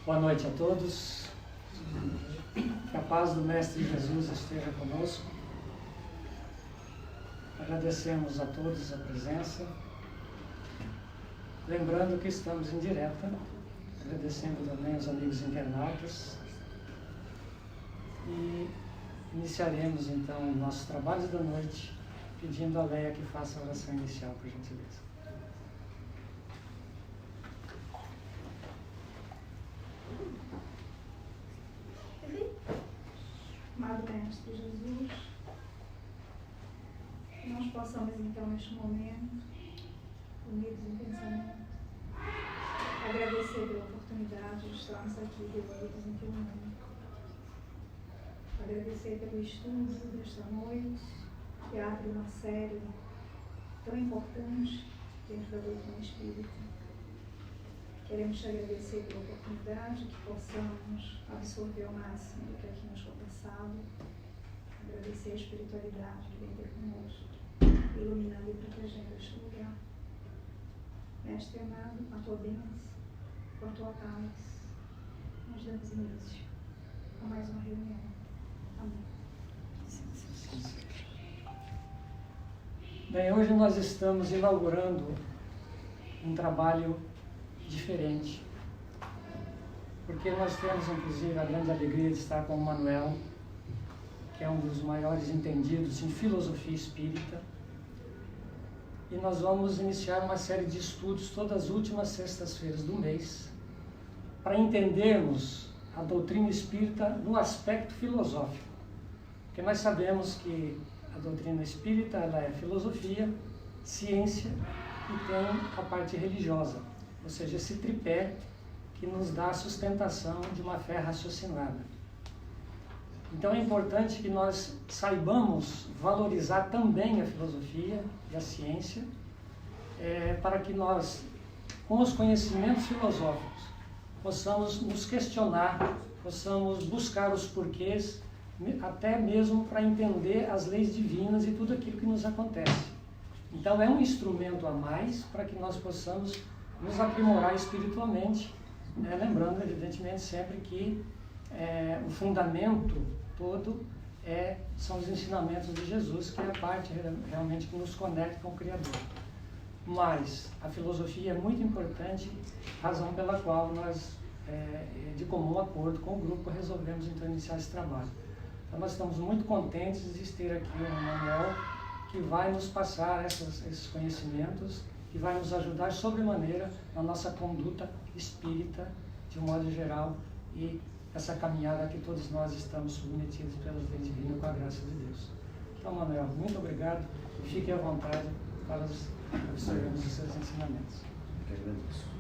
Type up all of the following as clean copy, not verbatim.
Boa noite a todos. Que a paz do Mestre Jesus esteja conosco. Agradecemos a todos a presença. Lembrando que estamos em direta. Agradecendo também aos amigos internautas. E iniciaremos então nossos trabalhos da noite, pedindo a Leia que faça a oração inicial, por gentileza. Amado Mestre Jesus, que nós possamos então neste momento, unidos em pensamento, agradecer pela oportunidade de estarmos aqui reunidos em teu nome. Agradecer pelo estudo desta noite, que abre uma série tão importante dentro da doutrina espírita. Queremos te agradecer pela oportunidade, que possamos absorver ao máximo do que aqui nos foi passado. Agradecer a espiritualidade que vem ter conosco, iluminando e protegendo este lugar. Mestre amado, a tua bênção, com a tua paz, nós damos início a mais uma reunião. Amém. Bem, hoje nós estamos inaugurando um trabalho diferente, porque nós temos inclusive a grande alegria de estar com o Manuel, que é um dos maiores entendidos em filosofia espírita, e nós vamos iniciar uma série de estudos todas as últimas sextas-feiras do mês, para entendermos a doutrina espírita no aspecto filosófico, porque nós sabemos que a doutrina espírita ela é filosofia, ciência e tem a parte religiosa. Ou seja, esse tripé que nos dá a sustentação de uma fé raciocinada. Então é importante que nós saibamos valorizar também a filosofia e a ciência, para que nós, com os conhecimentos filosóficos, possamos nos questionar, possamos buscar os porquês, até mesmo para entender as leis divinas e tudo aquilo que nos acontece. Então é um instrumento a mais para que nós possamos nos aprimorar espiritualmente, lembrando, evidentemente, sempre que o fundamento todo são os ensinamentos de Jesus, que é a parte realmente que nos conecta com o Criador. Mas a filosofia é muito importante, razão pela qual nós, de comum acordo com o grupo, resolvemos então iniciar esse trabalho. Então nós estamos muito contentes de ter aqui o Manuel, que vai nos passar esses conhecimentos, que vai nos ajudar sobremaneira na nossa conduta espírita, de um modo geral, e essa caminhada que todos nós estamos submetidos pelas leis divinas com a graça de Deus. Então, Manuel, muito obrigado e fique à vontade para observarmos os seus ensinamentos. Que agradeço.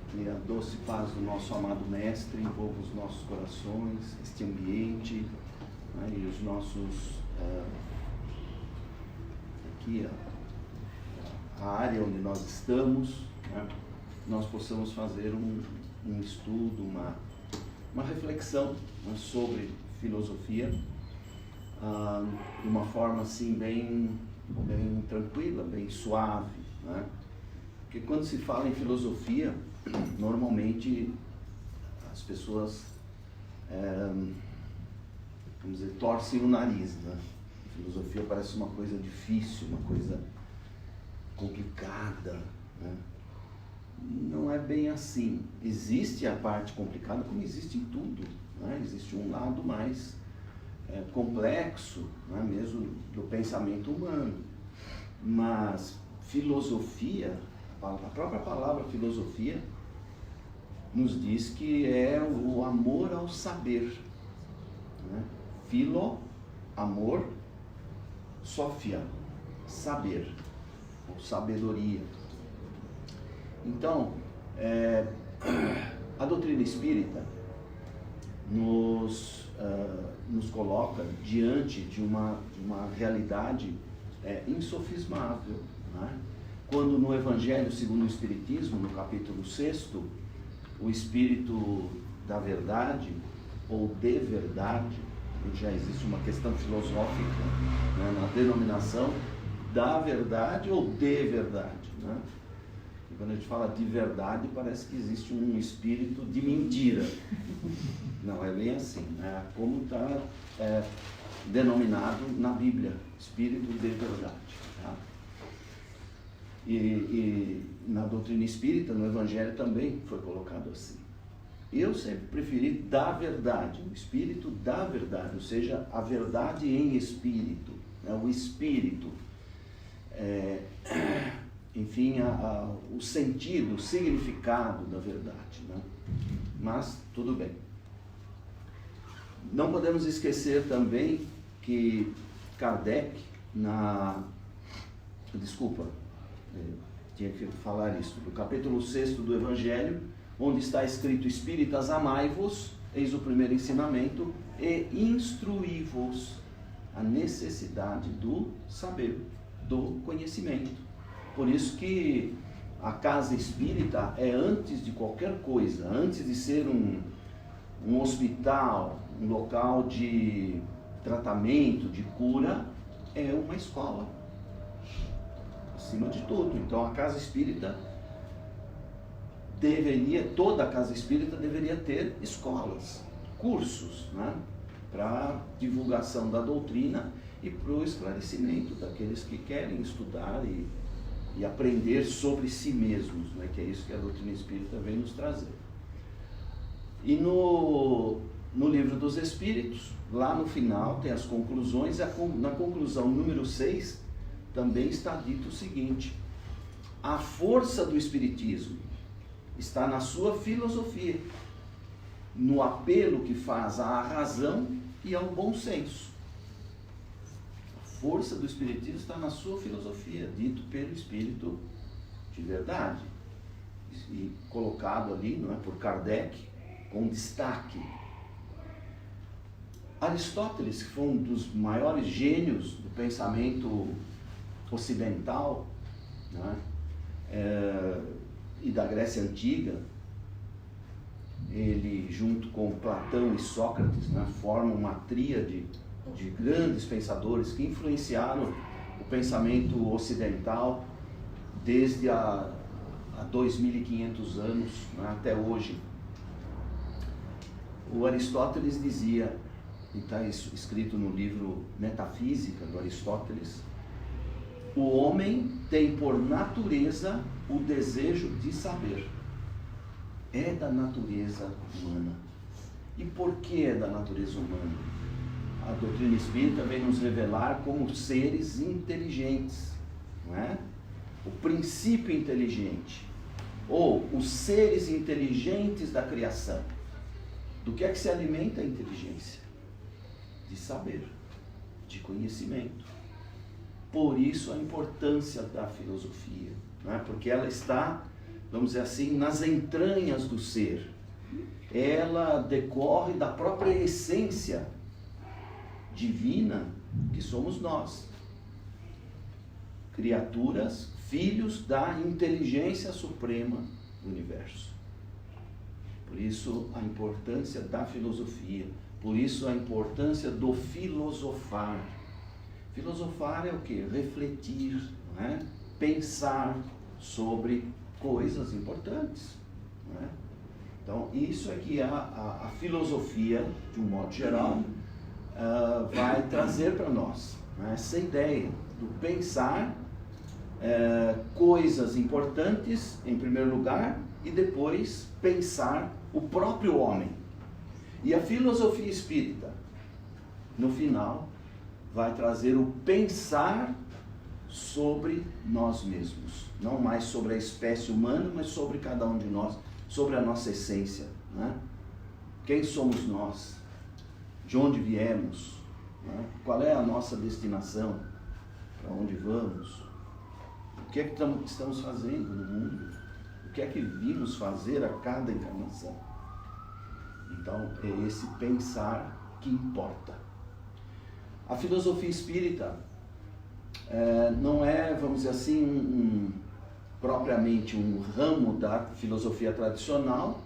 Que a doce paz do nosso amado Mestre envolva os nossos corações, este ambiente, né, e os nossos, aqui a área onde nós estamos, né, nós possamos fazer um estudo, uma reflexão, né, sobre filosofia, de uma forma assim bem tranquila, bem suave, né? Porque quando se fala em filosofia, normalmente as pessoas, vamos dizer, torcem o nariz, né? A filosofia parece uma coisa difícil, uma coisa complicada, né? Não é bem assim. Existe a parte complicada, como existe em tudo, né? Existe um lado mais complexo, né, mesmo do pensamento humano, mas filosofia, a própria palavra filosofia nos diz que é o amor ao saber, né? Philo, amor, sophia, saber, ou sabedoria. Então, a doutrina espírita nos coloca diante de uma realidade é insofismável, né? Quando no Evangelho segundo o Espiritismo, no capítulo 6, o Espírito da Verdade, ou de verdade, já existe uma questão filosófica, né, na denominação da verdade ou de verdade, né? E quando a gente fala de verdade, parece que existe um espírito de mentira. Não é bem assim, né? Como está denominado na Bíblia, espírito de verdade. Tá? E na doutrina espírita, no Evangelho também foi colocado assim. Eu sempre preferi da verdade, o espírito da verdade, ou seja, a verdade em espírito, né? O espírito, enfim, o sentido, o significado da verdade, né? Mas tudo bem. Não podemos esquecer também que Kardec, tinha que falar isso, no capítulo 6 do Evangelho, onde está escrito: Espíritas, amai-vos, eis o primeiro ensinamento, e instruí-vos, a necessidade do saber, do conhecimento. Por isso que a casa espírita é, antes de qualquer coisa, antes de ser um hospital, um local de tratamento, de cura, é uma escola, acima de tudo. Então a casa espírita toda a casa espírita deveria ter escolas, cursos, né, para divulgação da doutrina e para o esclarecimento daqueles que querem estudar e aprender sobre si mesmos, né, que é isso que a doutrina espírita vem nos trazer. E no Livro dos Espíritos, lá no final tem as conclusões, na conclusão número 6 também está dito o seguinte: a força do Espiritismo está na sua filosofia, no apelo que faz à razão e ao bom senso. A força do Espiritismo está na sua filosofia, dito pelo Espírito de verdade, e colocado ali, não é, por Kardec, com destaque. Aristóteles, que foi um dos maiores gênios do pensamento ocidental, né, e da Grécia Antiga, ele, junto com Platão e Sócrates, né, formam uma tríade de grandes pensadores que influenciaram o pensamento ocidental desde há 2.500 anos, né, até hoje. O Aristóteles dizia, e está escrito no livro Metafísica do Aristóteles: o homem tem por natureza o desejo de saber. É da natureza humana. E por que é da natureza humana? A doutrina espírita vem nos revelar como seres inteligentes, não é? O princípio inteligente, ou os seres inteligentes da criação. Do que é que se alimenta a inteligência? De saber, de conhecimento. Por isso a importância da filosofia, né? Porque ela está, vamos dizer assim, nas entranhas do ser. Ela decorre da própria essência divina que somos nós. Criaturas, filhos da inteligência suprema do universo. Por isso a importância da filosofia, por isso a importância do filosofar. Filosofar é o quê? Refletir, não é? Pensar sobre coisas importantes, não é? Então, isso é que a filosofia, de um modo geral, vai trazer para nós, né? Essa ideia do pensar coisas importantes, em primeiro lugar, e depois pensar o próprio homem. E a filosofia espírita, no final, vai trazer o pensar sobre nós mesmos. Não mais sobre a espécie humana, mas sobre cada um de nós, sobre a nossa essência, né? Quem somos nós? De onde viemos? Né? Qual é a nossa destinação? Para onde vamos? O que é que estamos fazendo no mundo? O que é que vimos fazer a cada encarnação? Então, é esse pensar que importa. A filosofia espírita não é, vamos dizer assim, propriamente um ramo da filosofia tradicional,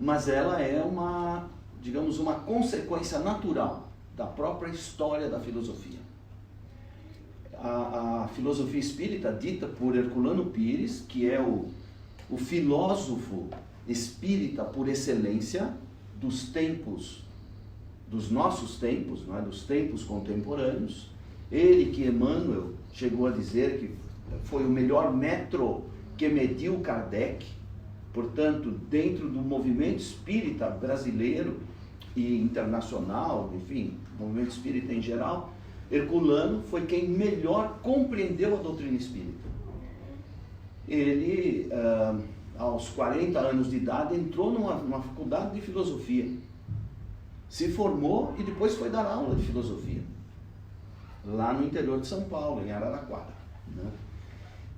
mas ela é uma, digamos, uma consequência natural da própria história da filosofia. A filosofia espírita, dita por Herculano Pires, que é o filósofo espírita por excelência dos tempos, dos nossos tempos, não é? Dos tempos contemporâneos, ele que Emmanuel chegou a dizer que foi o melhor metro que mediu Kardec, portanto, dentro do movimento espírita brasileiro e internacional, enfim, movimento espírita em geral, Herculano foi quem melhor compreendeu a doutrina espírita. Ele, aos 40 anos de idade, entrou numa faculdade de filosofia, se formou e depois foi dar aula de filosofia, lá no interior de São Paulo, em Araraquara, né?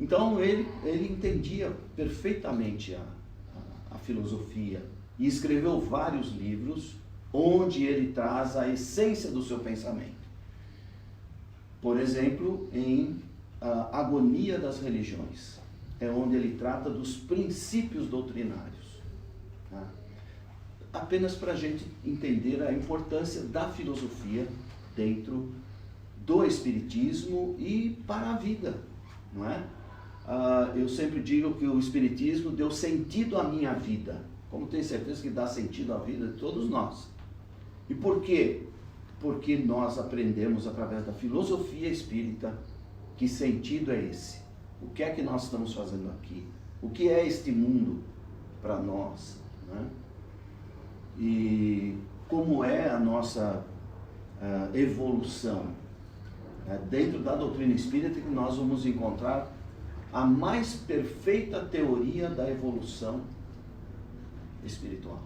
Então ele entendia perfeitamente a filosofia e escreveu vários livros onde ele traz a essência do seu pensamento. Por exemplo, em Agonia das Religiões, é onde ele trata dos princípios doutrinários, tá? Apenas para a gente entender a importância da filosofia dentro do espiritismo e para a vida, não é? Eu sempre digo que o espiritismo deu sentido à minha vida, como tenho certeza que dá sentido à vida de todos nós. E por quê? Porque nós aprendemos através da filosofia espírita que sentido é esse, o que é que nós estamos fazendo aqui, o que é este mundo para nós, né? E como é a nossa evolução. Dentro da doutrina espírita que nós vamos encontrar a mais perfeita teoria da evolução espiritual.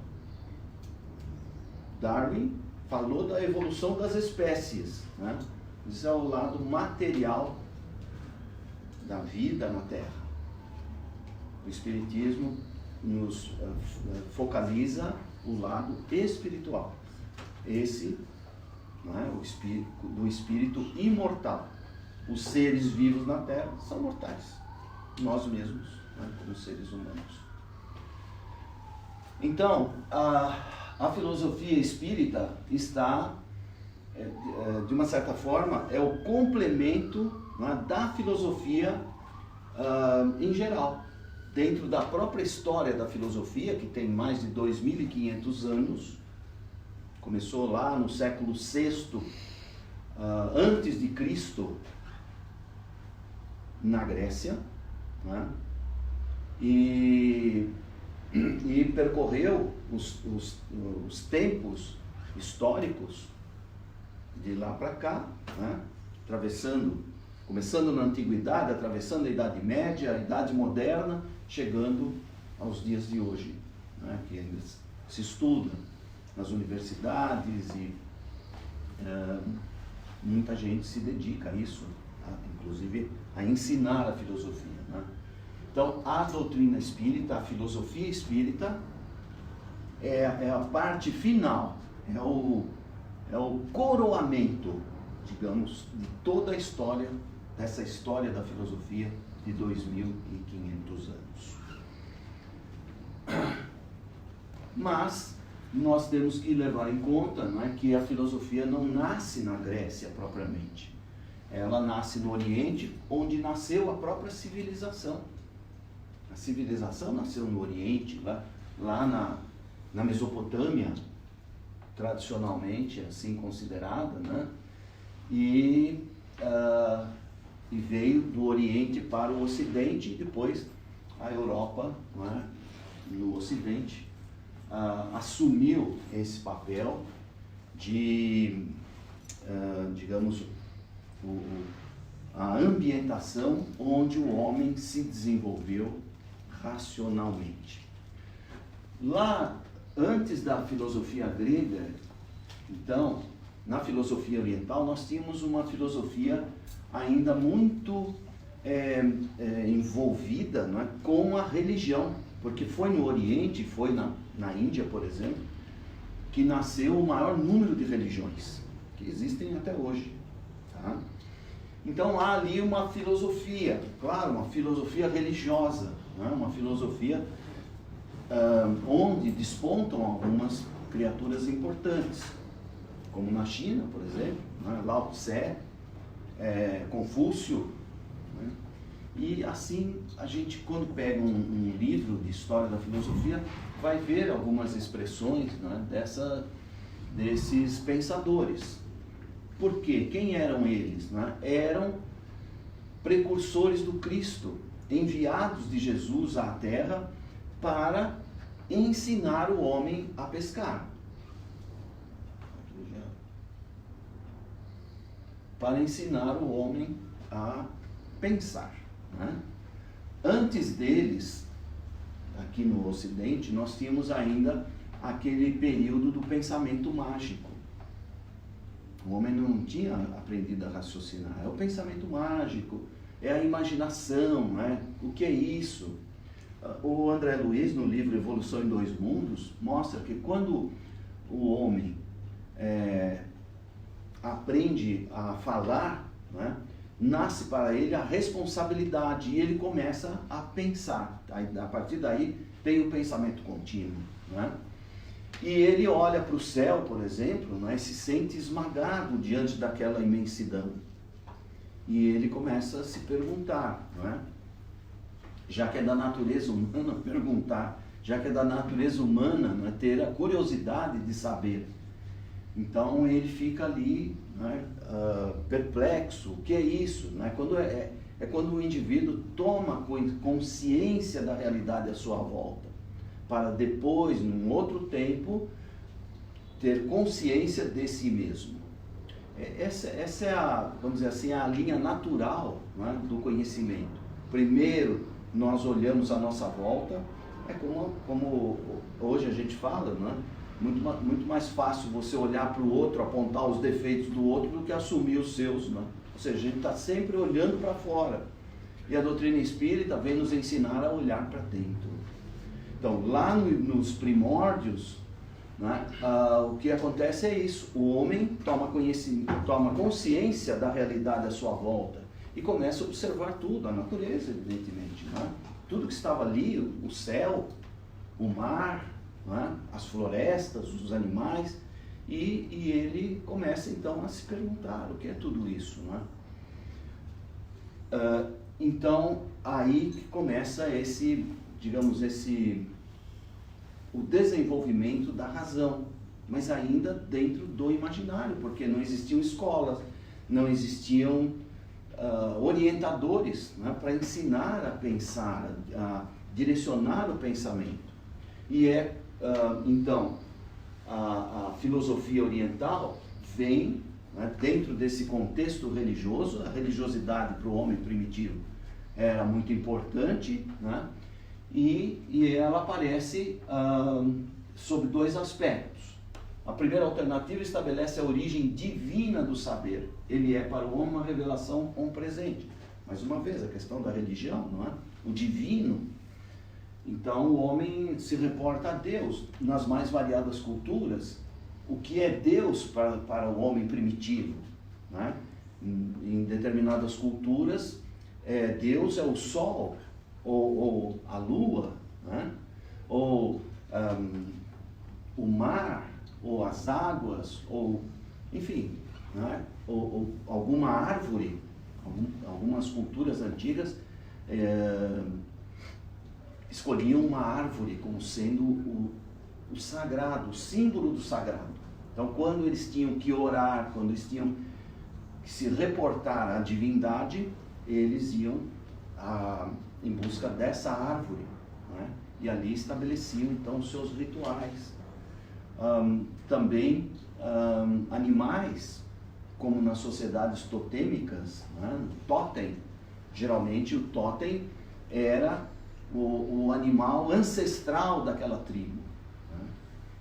Darwin falou da evolução das espécies, né? Isso é o lado material da vida na Terra. O espiritismo nos focaliza o lado espiritual. Esse, não é, o espírito, do espírito imortal. Os seres vivos na Terra são mortais. Nós mesmos, né, como seres humanos. Então, a filosofia espírita está, de uma certa forma, é o complemento, né, da filosofia em geral. Dentro da própria história da filosofia, que tem mais de 2.500 anos, começou lá no século VI, antes de Cristo, na Grécia, né? E percorreu os tempos históricos de lá para cá, né? Começando na Antiguidade, atravessando a Idade Média, a Idade Moderna, chegando aos dias de hoje, né? Que ainda se estuda nas universidades e muita gente se dedica a isso, inclusive a ensinar a filosofia, né? Então, a doutrina espírita, a filosofia espírita, é a parte final, é o coroamento, digamos, de toda a história, dessa história da filosofia de 2.500 anos. Mas nós temos que levar em conta, não é, que a filosofia não nasce na Grécia propriamente. Ela nasce no Oriente, onde nasceu a própria civilização. A civilização nasceu no Oriente, lá na Mesopotâmia, tradicionalmente assim considerada, né? E veio do Oriente para o Ocidente, e depois a Europa, não é, no Ocidente, assumiu esse papel de, digamos, a ambientação onde o homem se desenvolveu racionalmente. Lá, antes da filosofia grega, então, na filosofia oriental, nós tínhamos uma filosofia ainda muito envolvida, não é, com a religião, porque foi no Oriente, foi na Índia, por exemplo, que nasceu o maior número de religiões, que existem até hoje, tá? Então há ali uma filosofia, claro, uma filosofia religiosa, né? Uma filosofia onde despontam algumas criaturas importantes, como na China, por exemplo, né? Lao Tse, Confúcio, né? E assim a gente, quando pega um livro de história da filosofia, vai ver algumas expressões, né, desses pensadores. Por quê? Quem eram eles? Né? Eram precursores do Cristo, enviados de Jesus à Terra para ensinar o homem a pescar. Para ensinar o homem a pensar. Né? Antes deles, aqui no Ocidente, nós tínhamos ainda aquele período do pensamento mágico. O homem não tinha aprendido a raciocinar. É o pensamento mágico, é a imaginação, né? O que é isso? O André Luiz, no livro Evolução em Dois Mundos, mostra que quando o homem aprende a falar, né, nasce para ele a responsabilidade e ele começa a pensar. A partir daí tem o pensamento contínuo, né? E ele olha para o céu, por exemplo, né, e se sente esmagado diante daquela imensidão. E ele começa a se perguntar, né? Já que é da natureza humana perguntar, já que é da natureza humana, né, ter a curiosidade de saber. Então ele fica ali, né, perplexo. O que é isso? Né? Quando o indivíduo toma consciência da realidade à sua volta, para depois, num outro tempo, ter consciência de si mesmo. Essa é a, vamos dizer assim, a linha natural, né, do conhecimento. Primeiro, nós olhamos à nossa volta, como hoje a gente fala, né? Muito mais fácil você olhar para o outro, apontar os defeitos do outro, do que assumir os seus, né? Ou seja, a gente está sempre olhando para fora. E a doutrina espírita vem nos ensinar a olhar para dentro. Então, lá nos primórdios, né, o que acontece é isso. O homem toma consciência da realidade à sua volta e começa a observar tudo, a natureza, evidentemente. Né? Tudo que estava ali, o céu, o mar, né, as florestas, os animais, e ele começa então a se perguntar o que é tudo isso. Né? Então, aí que começa o desenvolvimento da razão, mas ainda dentro do imaginário, porque não existiam escolas, não existiam orientadores, né, para ensinar a pensar, a direcionar o pensamento. E então, a filosofia oriental vem, né, dentro desse contexto religioso. A religiosidade para o homem primitivo era muito importante, né? E ela aparece sob dois aspectos. A primeira alternativa estabelece a origem divina do saber. Ele é para o homem uma revelação presente. Mais uma vez, a questão da religião, não é? O divino. Então o homem se reporta a Deus nas mais variadas culturas. O que é Deus para o homem primitivo? Né? Em determinadas culturas, Deus é o sol, ou a lua, né? Ou o mar, ou as águas, ou enfim, né? ou alguma árvore. Algumas culturas antigas escolhiam uma árvore como sendo o sagrado, o símbolo do sagrado. Então, quando eles tinham que orar, quando eles tinham que se reportar à divindade, eles iam em busca dessa árvore, né? E ali estabeleciam então os seus rituais. Também animais, como nas sociedades totêmicas, né? Totem. Geralmente o totem era o animal ancestral daquela tribo. Né?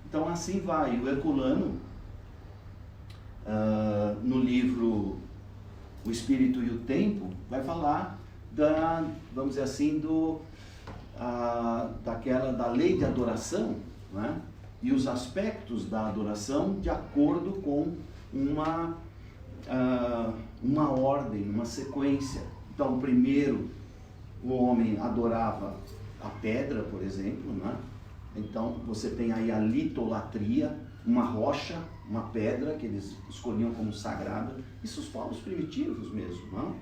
Então assim vai. O Herculano, no livro O Espírito e o Tempo, vai falar vamos dizer assim, da lei de adoração, né? E os aspectos da adoração de acordo com uma ordem, uma sequência. Então, primeiro, o homem adorava a pedra, por exemplo, né? Então, você tem aí a litolatria, uma rocha, uma pedra que eles escolhiam como sagrada. Isso os povos primitivos mesmo, né?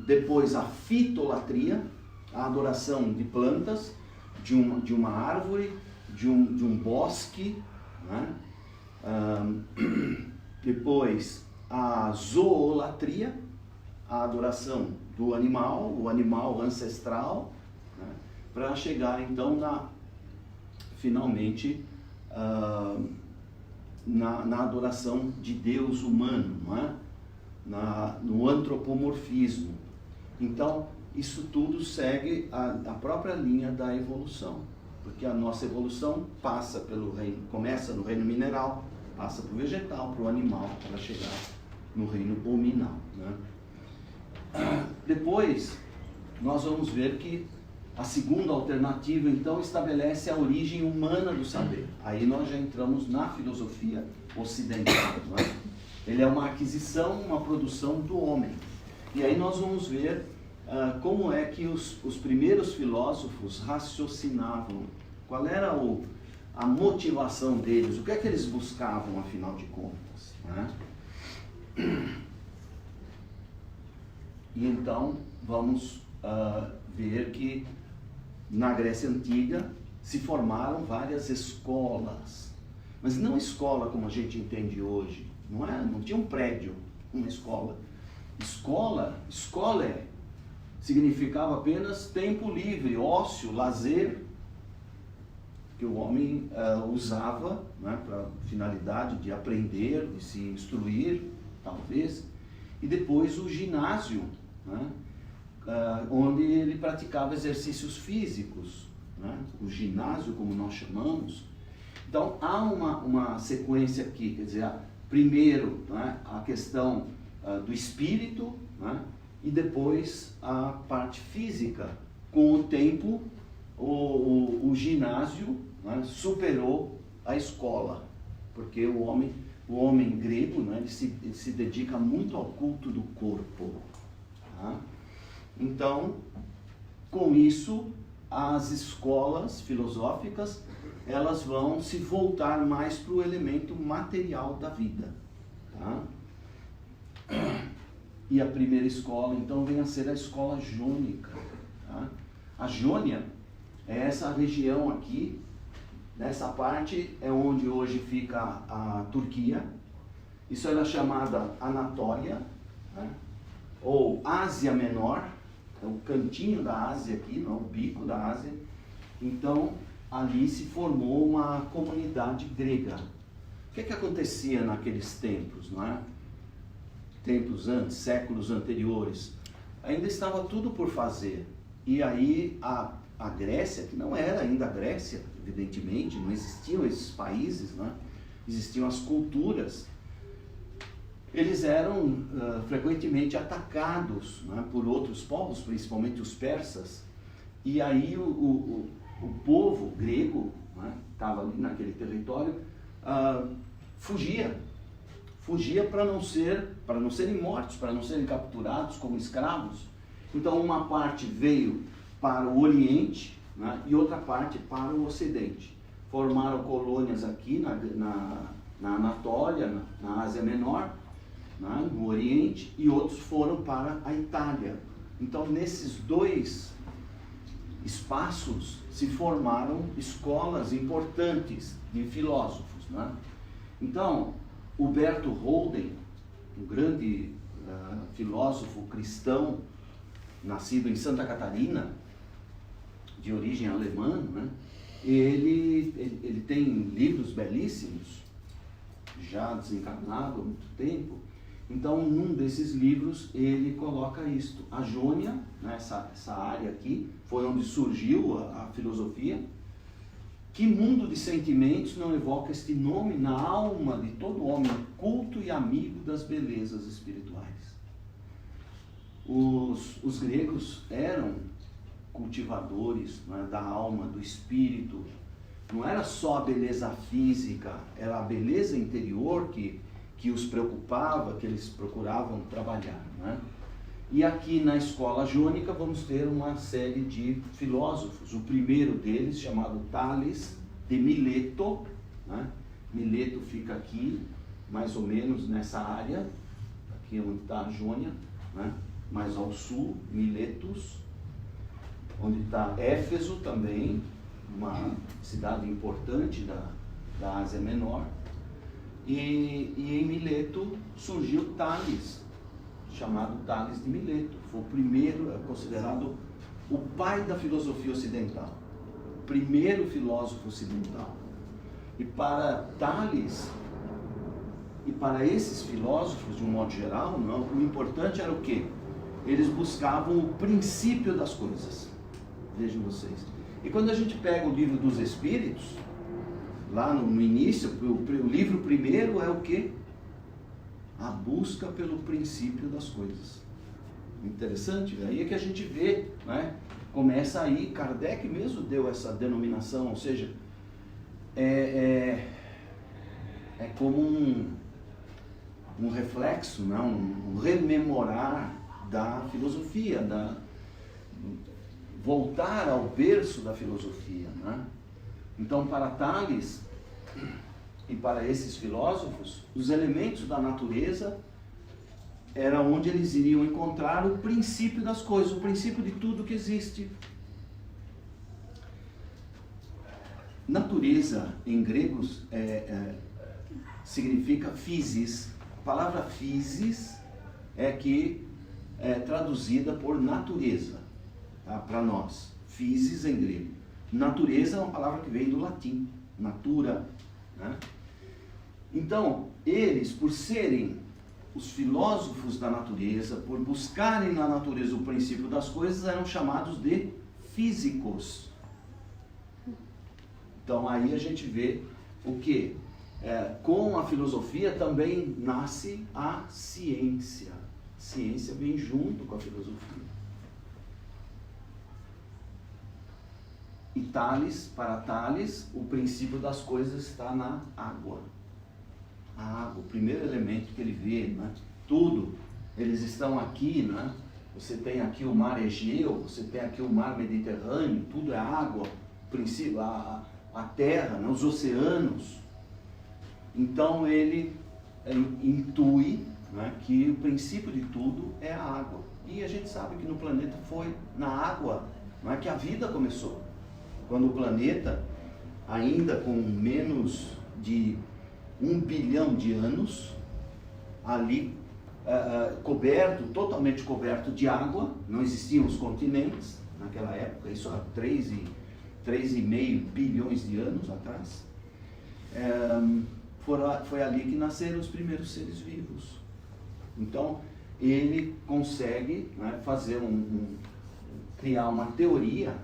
Depois, a fitolatria, a adoração de plantas, de uma árvore, de um bosque, né? Depois, a zoolatria, a adoração do animal, o animal ancestral, né? Para chegar então finalmente na adoração de Deus humano, não é? No antropomorfismo. Então, isso tudo segue a própria linha da evolução, porque a nossa evolução começa no reino mineral, passa para o vegetal, para o animal, para chegar no reino hominal, né? Depois, nós vamos ver que a segunda alternativa, então, estabelece a origem humana do saber. Aí nós já entramos na filosofia ocidental, né? Ele é uma aquisição, uma produção do homem. E aí nós vamos ver como é que os primeiros filósofos raciocinavam, qual era a motivação deles, o que é que eles buscavam, afinal de contas, né? E então vamos ver que na Grécia Antiga se formaram várias escolas, mas não escola como a gente entende hoje, não tinha um prédio, uma escola. Escola significava apenas tempo livre, ócio, lazer, que o homem usava, né, para finalidade de aprender, de se instruir, talvez, e depois o ginásio, né, onde ele praticava exercícios físicos, né, o ginásio, como nós chamamos. Então, há uma sequência aqui, quer dizer, primeiro, né, a questão do espírito, né, e depois a parte física. Com o tempo, o ginásio, né, superou a escola, porque o homem grego, né, ele se dedica muito ao culto do corpo. Tá? Então, com isso, as escolas filosóficas, elas vão se voltar mais para o elemento material da vida. Tá? E a primeira escola, então, vem a ser a escola jônica. Tá? A Jônia é essa região aqui, nessa parte é onde hoje fica a Turquia. Isso era chamada Anatólia, né? Ou Ásia Menor, é o cantinho da Ásia aqui, não, o bico da Ásia. Então, ali se formou uma comunidade grega. O que acontecia naqueles tempos, não é? Tempos antes, séculos anteriores, ainda estava tudo por fazer. E aí a Grécia, que não era ainda a Grécia, evidentemente, não existiam esses países, né? Existiam as culturas. Eles eram frequentemente atacados, né, por outros povos, principalmente os persas. E aí o povo grego, né, que estava ali naquele território, fugia para não serem mortos, para não serem capturados como escravos. Então uma parte veio para o Oriente, né, e outra parte para o Ocidente. Formaram colônias aqui na Anatólia, na Ásia Menor, né, no Oriente, e outros foram para a Itália. Então nesses dois espaços se formaram escolas importantes de filósofos, né? Então, Huberto Holden, um grande filósofo cristão, nascido em Santa Catarina, de origem alemã, né? Ele tem livros belíssimos, já desencarnado há muito tempo. Então, num desses livros, ele coloca isto. A Jônia, né, essa área aqui, foi onde surgiu a filosofia. Que mundo de sentimentos não evoca este nome na alma de todo homem culto e amigo das belezas espirituais? Os gregos eram cultivadores, né, da alma, do espírito. Não era só a beleza física, era a beleza interior que que os preocupava, que eles procuravam trabalhar, né? E aqui na escola jônica vamos ter uma série de filósofos. O primeiro deles, chamado Tales de Mileto, né? Mileto fica aqui, mais ou menos nessa área, aqui onde está a Jônia, né? Mais ao sul, Miletus, onde está Éfeso também, uma cidade importante da Ásia Menor. E em Mileto surgiu Tales, chamado Tales de Mileto. Foi o primeiro, é considerado o pai da filosofia ocidental, o primeiro filósofo ocidental. E para Tales, e para esses filósofos, de um modo geral, não, o importante era o quê? Eles buscavam o princípio das coisas. Vejam vocês. E quando a gente pega o livro dos Espíritos, lá no início, o livro primeiro é o quê? A busca pelo princípio das coisas. Interessante, aí é que a gente vê, né? Começa aí, Kardec mesmo deu essa denominação, ou seja, é como um reflexo, né? Um rememorar da filosofia, voltar ao berço da filosofia, né? Então, para Tales e para esses filósofos, os elementos da natureza era onde eles iriam encontrar o princípio das coisas, o princípio de tudo que existe. Natureza, em gregos, significa physis. A palavra physis é traduzida por natureza, tá? Para nós. Physis em grego. Natureza é uma palavra que vem do latim, natura, né? Então, eles, por serem os filósofos da natureza, por buscarem na natureza o princípio das coisas, eram chamados de físicos. Então, aí a gente vê o que? Com a filosofia também nasce a ciência. A ciência vem junto com a filosofia. E Tales, para Tales, o princípio das coisas está na água. A água, o primeiro elemento que ele vê, né? Tudo, eles estão aqui, né? Você tem aqui o mar Egeu, você tem aqui o mar Mediterrâneo, tudo é água, o princípio, a terra, né? Os oceanos. Então ele intui, né, que o princípio de tudo é a água. E a gente sabe que no planeta foi na água, não é, que a vida começou. Quando o planeta, ainda com menos de 1 bilhão de anos, ali totalmente coberto de água, não existiam os continentes naquela época, isso há 3,5 bilhões de anos atrás. Foi ali que nasceram os primeiros seres vivos. Então, ele consegue, né, fazer criar uma teoria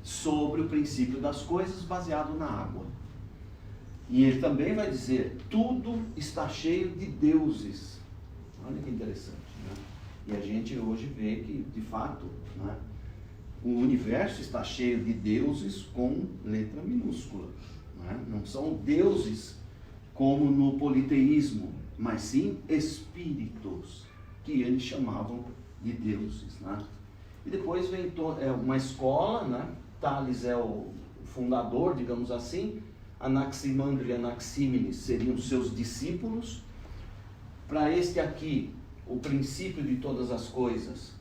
sobre o princípio das coisas baseado na água. E ele também vai dizer, tudo está cheio de deuses. Olha que interessante, né? E a gente hoje vê que, de fato, né, o universo está cheio de deuses com letra minúscula. Né? Não são deuses como no politeísmo, mas sim espíritos, que eles chamavam de deuses. Né? E depois vem uma escola, né? Tales é o fundador, digamos assim, Anaximandro e Anaxímenes seriam seus discípulos. Para este aqui, o princípio de todas as coisas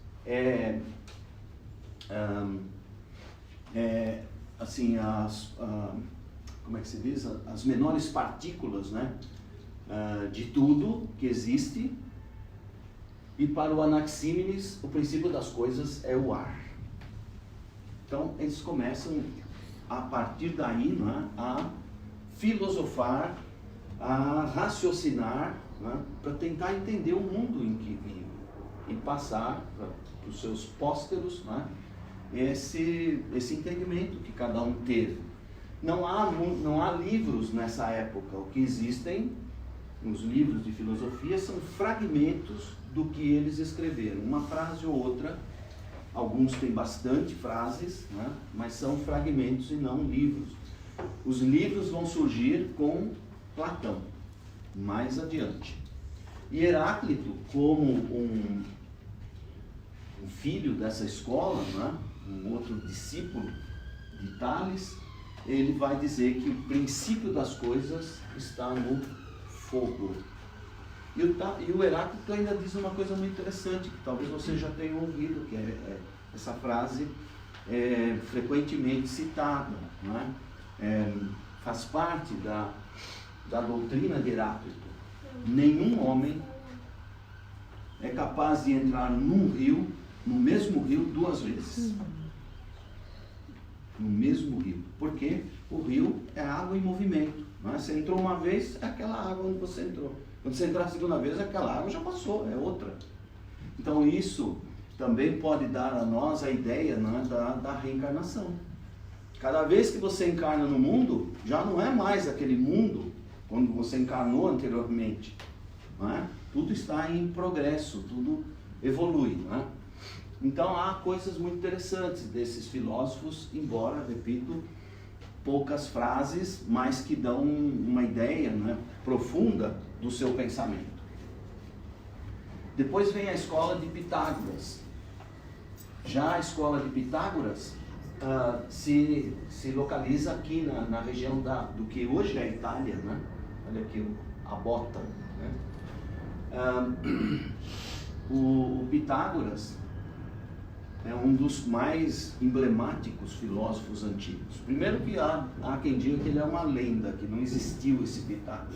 assim, como é que se diz? As menores partículas, né, de tudo que existe. E para o Anaxímenes, o princípio das coisas é o ar. Então, eles começam, a partir daí, né, a filosofar, a raciocinar, né, para tentar entender o mundo em que vive e passar para os seus pósteros, né, esse entendimento que cada um teve. Não há livros nessa época. O que existem, os livros de filosofia, são fragmentos do que eles escreveram. Uma frase ou outra, alguns têm bastante frases, né, mas são fragmentos e não livros. Os livros vão surgir com Platão. mais adiante. E Heráclito, como um filho dessa escola, né? Um outro discípulo de Tales, ele vai dizer que o princípio das coisas está no fogo. E o Heráclito ainda diz uma coisa muito interessante, que talvez você já tenha ouvido, que essa frase é frequentemente citada, né? Faz parte da doutrina de Heráclito. Nenhum homem é capaz de entrar no mesmo rio 2 vezes. No mesmo rio. Porque o rio é água em movimento. Né? Você entrou uma vez, é aquela água onde você entrou. Quando você entrar a segunda vez, aquela água já passou, é outra. Então isso também pode dar a nós a ideia, né, da reencarnação. Cada vez que você encarna no mundo, já não é mais aquele mundo quando você encarnou anteriormente. Né? Tudo está em progresso, tudo evolui. Né? Então há coisas muito interessantes desses filósofos, embora, repito, poucas frases, mas que dão uma ideia, né, profunda do seu pensamento. Depois vem a escola de Pitágoras. Já a escola de Pitágoras se localiza aqui na região do que hoje é a Itália, né? Olha aqui a bota. Né? O Pitágoras é um dos mais emblemáticos filósofos antigos. Primeiro que há quem diga que ele é uma lenda, que não existiu esse Pitágoras.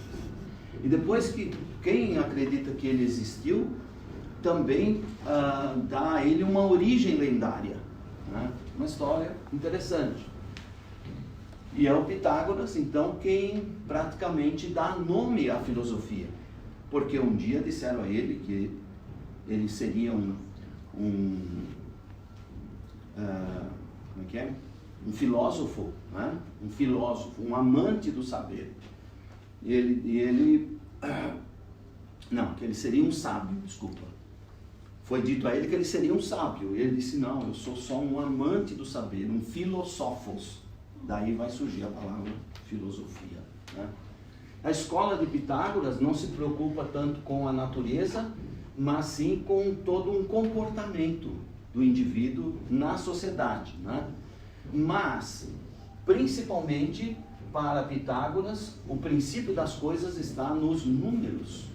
E depois que quem acredita que ele existiu, também dá a ele uma origem lendária. Né? Uma história interessante. E é o Pitágoras, então, quem praticamente dá nome à filosofia. Porque um dia disseram a ele que ele seria um filósofo, né? Um filósofo, um amante do saber. Que ele seria um sábio, desculpa. Foi dito a ele que ele seria um sábio. E ele disse, não, eu sou só um amante do saber, um filosófos. Daí vai surgir a palavra filosofia. Né? A escola de Pitágoras não se preocupa tanto com a natureza, mas sim com todo um comportamento do indivíduo na sociedade. Né? Mas, principalmente para Pitágoras, o princípio das coisas está nos números,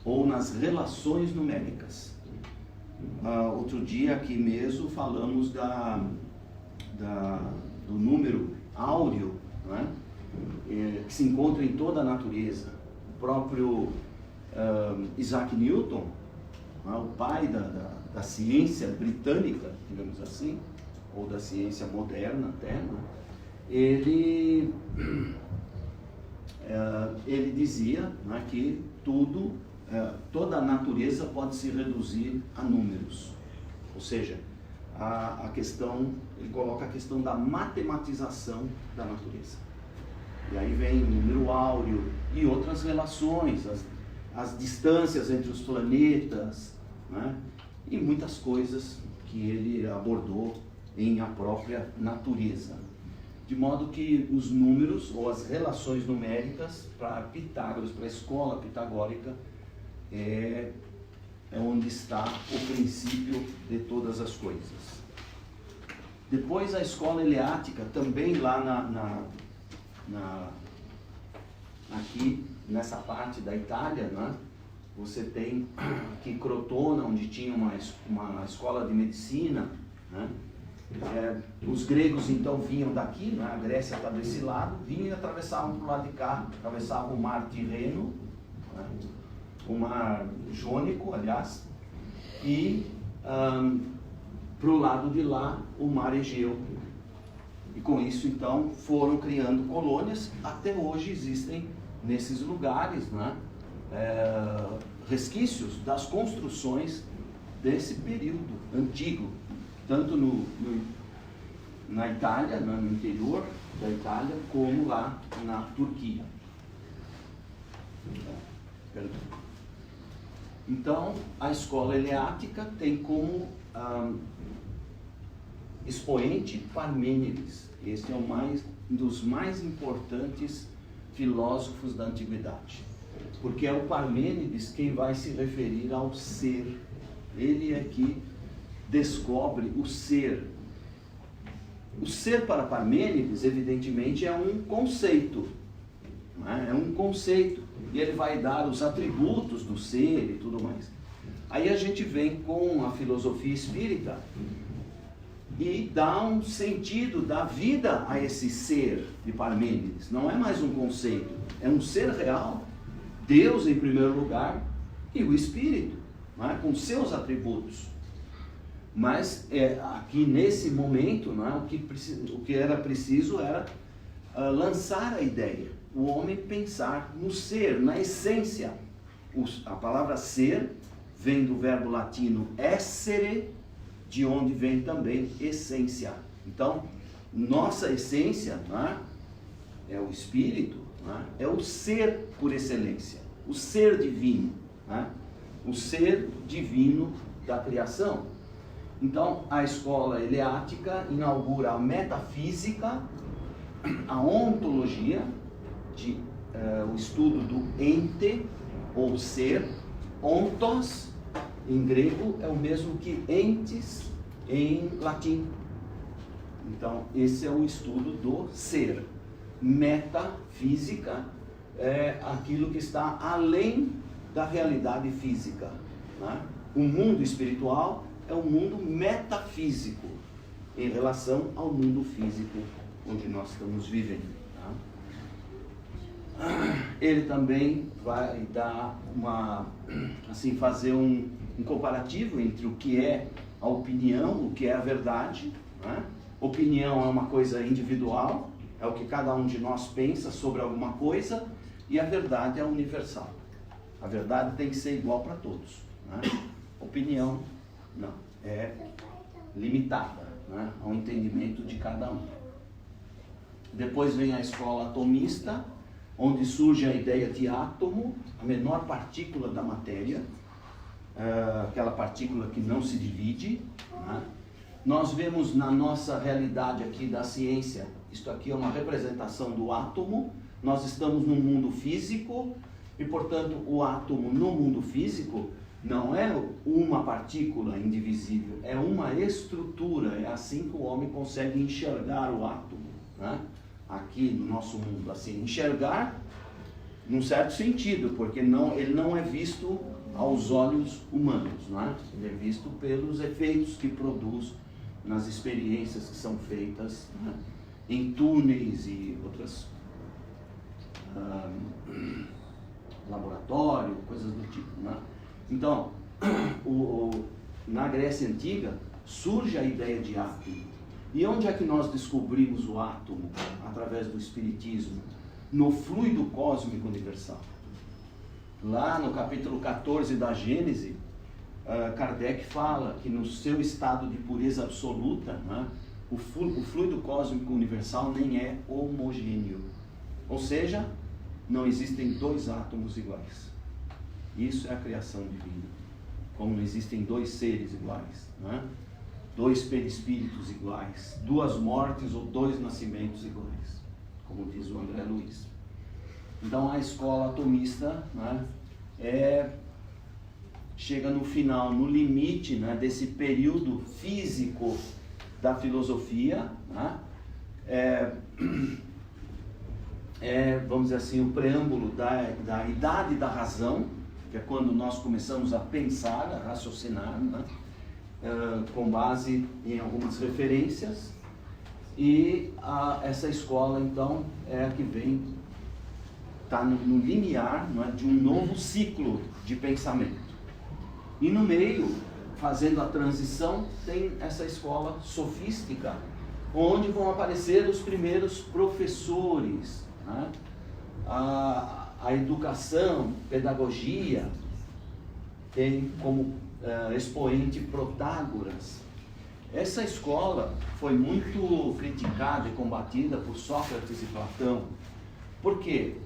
ou nas relações numéricas. Outro dia aqui mesmo falamos do número áureo, né? Que se encontra em toda a natureza. O próprio Isaac Newton, o pai da ciência britânica, digamos assim, ou da ciência moderna até, né? Ele dizia, né, que toda a natureza pode se reduzir a números. Ou seja, a questão, ele coloca a questão da matematização da natureza. E aí vem o número áureo e outras relações, as distâncias entre os planetas, né? E muitas coisas que ele abordou em a própria natureza. De modo que os números ou as relações numéricas para Pitágoras, para a escola pitagórica, é onde está o princípio de todas as coisas. Depois a escola eleática, também lá aqui nessa parte da Itália, né? Você tem aqui Crotona, onde tinha uma escola de medicina, né? Os gregos então vinham daqui, né? A Grécia está desse lado, vinham e atravessavam para o lado de cá, atravessavam o mar Tirreno, né? O mar Jônico, aliás, e para o lado de lá o mar Egeu. E com isso então foram criando colônias, até hoje existem nesses lugares, né? Resquícios das construções desse período antigo, tanto na Itália, no interior da Itália, como lá na Turquia. Então, a escola eleática tem como expoente Parmênides. Este é um dos mais importantes filósofos da antiguidade. porque é o Parmênides quem vai se referir ao ser. Ele é que descobre o ser. O ser para Parmênides, evidentemente, é um conceito. Não é? É um conceito. E ele vai dar os atributos do ser e tudo mais. Aí a gente vem com a filosofia espírita e dá um sentido da vida a esse ser de Parmênides. Não é mais um conceito, é um ser real, Deus em primeiro lugar e o Espírito, não é? Com seus atributos. Mas aqui nesse momento, não é? o que era preciso era lançar a ideia, o homem pensar no ser, na essência. A palavra ser vem do verbo latino essere, de onde vem também essência. Então, nossa essência, não é o Espírito, não é o ser por excelência, o ser divino, não é? O ser divino da criação. Então, a escola eleática inaugura a metafísica, a ontologia, o estudo do ente, ou ser. Ontos, em grego, é o mesmo que entes em latim. Então, esse é o estudo do ser. Metafísica é aquilo que está além da realidade física, né? O mundo espiritual é um mundo metafísico em relação ao mundo físico onde nós estamos vivendo. Tá? Ele também vai dar fazer um comparativo entre o que é a opinião, o que é a verdade, né? Opinião é uma coisa individual, é o que cada um de nós pensa sobre alguma coisa, e a verdade é universal. A verdade tem que ser igual para todos, né? Opinião, não, é limitada, né, ao entendimento de cada um. Depois vem a escola atomista, onde surge a ideia de átomo, a menor partícula da matéria, aquela partícula que não se divide, né? Nós vemos na nossa realidade aqui da ciência, isto aqui é uma representação do átomo. Nós estamos num mundo físico e, portanto, o átomo no mundo físico não é uma partícula indivisível, é uma estrutura. É assim que o homem consegue enxergar o átomo, né? Aqui no nosso mundo, assim, enxergar num certo sentido, porque ele não é visto aos olhos humanos, né? Ele é visto pelos efeitos que produz nas experiências que são feitas, né, em túneis e outras laboratório, coisas do tipo, né? Então, na Grécia Antiga surge a ideia de átomo. E onde é que nós descobrimos o átomo? Através do Espiritismo, no fluido cósmico universal. Lá no capítulo 14 da Gênese, Kardec fala que no seu estado de pureza absoluta, né, o fluido cósmico universal nem é homogêneo. Ou seja, não existem dois átomos iguais. Isso é a criação divina. Como não existem dois seres iguais, né? Dois perispíritos iguais, duas mortes ou dois nascimentos iguais, como diz o André Luiz. Então a escola atomista, né, chega no final, no limite, né, desse período físico da filosofia, né? Vamos dizer assim, o preâmbulo da idade da razão, que é quando nós começamos a pensar, a raciocinar, né? Com base em algumas referências, e essa escola então é a que está no limiar, não é, de um novo ciclo de pensamento. E no meio, fazendo a transição, tem essa escola sofística, onde vão aparecer os primeiros professores, né? A educação, pedagogia, tem como expoente Protágoras. Essa escola foi muito criticada e combatida por Sócrates e Platão. Por quê?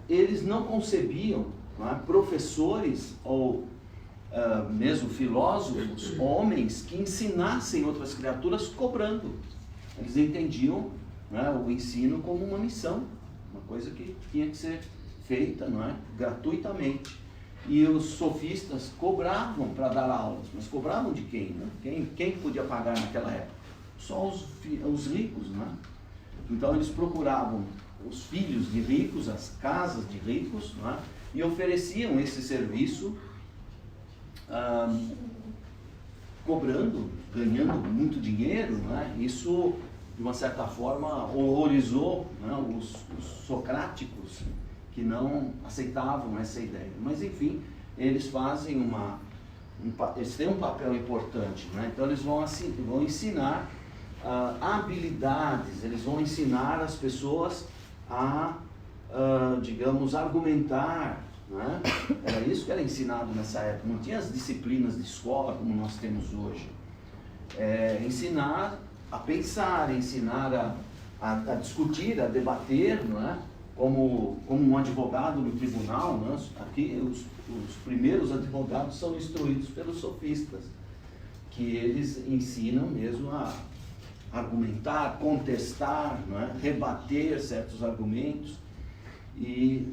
Eles não concebiam, não é, professores ou mesmo filósofos, homens que ensinassem outras criaturas cobrando. Eles entendiam, não é, o ensino como uma missão, uma coisa que tinha que ser feita, não é? Gratuitamente. E os sofistas cobravam para dar aulas, mas cobravam de quem? Né? Quem podia pagar naquela época? Só os ricos, né? Então eles procuravam os filhos de ricos, as casas de ricos, né? E ofereciam esse serviço, cobrando, ganhando muito dinheiro, né? Isso, de uma certa forma, horrorizou, né, os socráticos, que não aceitavam essa ideia. Mas, enfim, eles fazem eles têm um papel importante, né? Então eles vão ensinar habilidades, eles vão ensinar as pessoas a, digamos, argumentar, né? Era isso que era ensinado nessa época, não tinha as disciplinas de escola como nós temos hoje. Ensinar a pensar, ensinar a discutir, a debater, não é? Como um advogado no tribunal, né? Aqui os primeiros advogados são instruídos pelos sofistas, que eles ensinam mesmo a argumentar, contestar, não é? Rebater certos argumentos,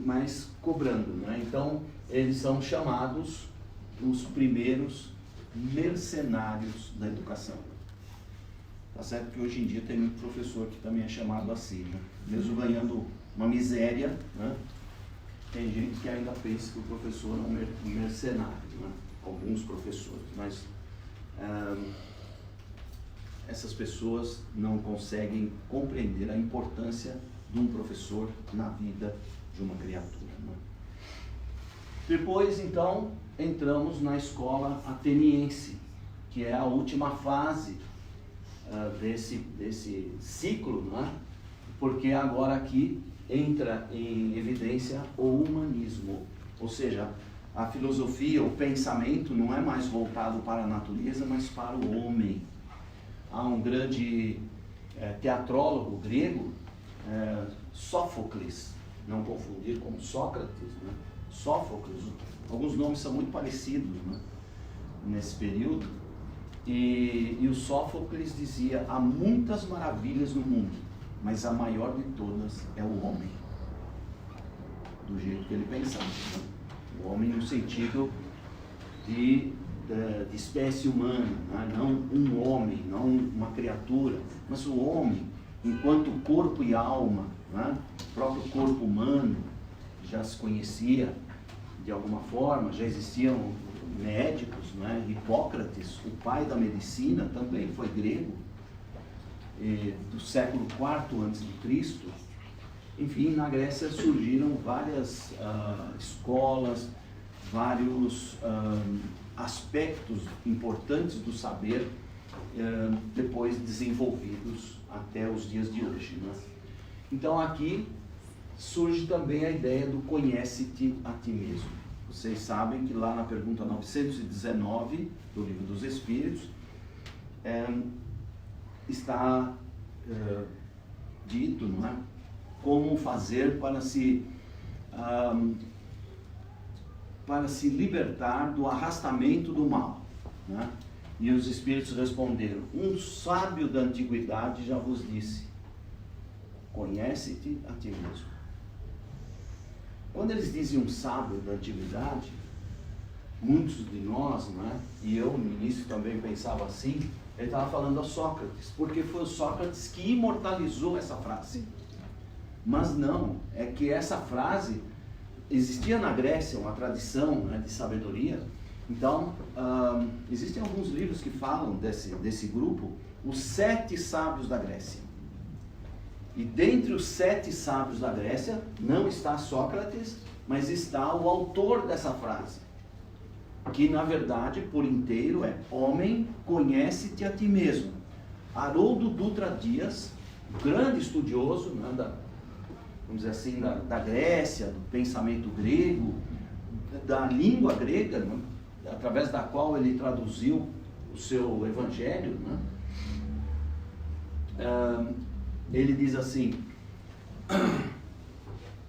mas cobrando, não é? Então eles são chamados os primeiros mercenários da educação. Tá certo que hoje em dia tem muito professor que também é chamado assim, né? Mesmo ganhando uma miséria, né? Tem gente que ainda pensa que o professor é um mercenário, né? Alguns professores, mas essas pessoas não conseguem compreender a importância de um professor na vida de uma criatura, né? Depois, então, entramos na escola ateniense, que é a última fase desse ciclo, né? Porque agora aqui entra em evidência o humanismo, ou seja, a filosofia, o pensamento não é mais voltado para a natureza, mas para o homem. Há um grande teatrólogo grego, Sófocles, não confundir com Sócrates, né? Sófocles, alguns nomes são muito parecidos, né? Nesse período, e o Sófocles dizia: há muitas maravilhas no mundo, mas a maior de todas é o homem, do jeito que ele pensava, né? O homem no sentido de espécie humana, né? Não um homem, não uma criatura, mas o homem enquanto corpo e alma, né? O próprio corpo humano já se conhecia de alguma forma, já existiam médicos, né? Hipócrates, o pai da medicina, também foi grego, do século IV a.C. Enfim, na Grécia surgiram várias escolas, vários aspectos importantes do saber, depois desenvolvidos até os dias de hoje, né? Então aqui surge também a ideia do conhece-te a ti mesmo. Vocês sabem que lá na pergunta 919 do Livro dos Espíritos está dito, não é? Como fazer para se libertar do arrastamento do mal, né? E os Espíritos responderam: um sábio da antiguidade já vos disse, conhece-te a ti mesmo. Quando eles dizem um sábio da antiguidade, muitos de nós, né, e eu no início também pensava assim, ele estava falando a Sócrates, porque foi o Sócrates que imortalizou essa frase. Mas não, é que essa frase existia na Grécia, uma tradição, né, de sabedoria. Então, existem alguns livros que falam desse grupo, os 7 sábios da Grécia. E dentre os 7 sábios da Grécia, não está Sócrates, mas está o autor dessa frase, que na verdade, por inteiro, é: homem, conhece-te a ti mesmo. Haroldo Dutra Dias, grande estudioso, né, vamos dizer assim, da Grécia, do pensamento grego, da língua grega, né, através da qual ele traduziu o seu evangelho, né? Ele diz assim,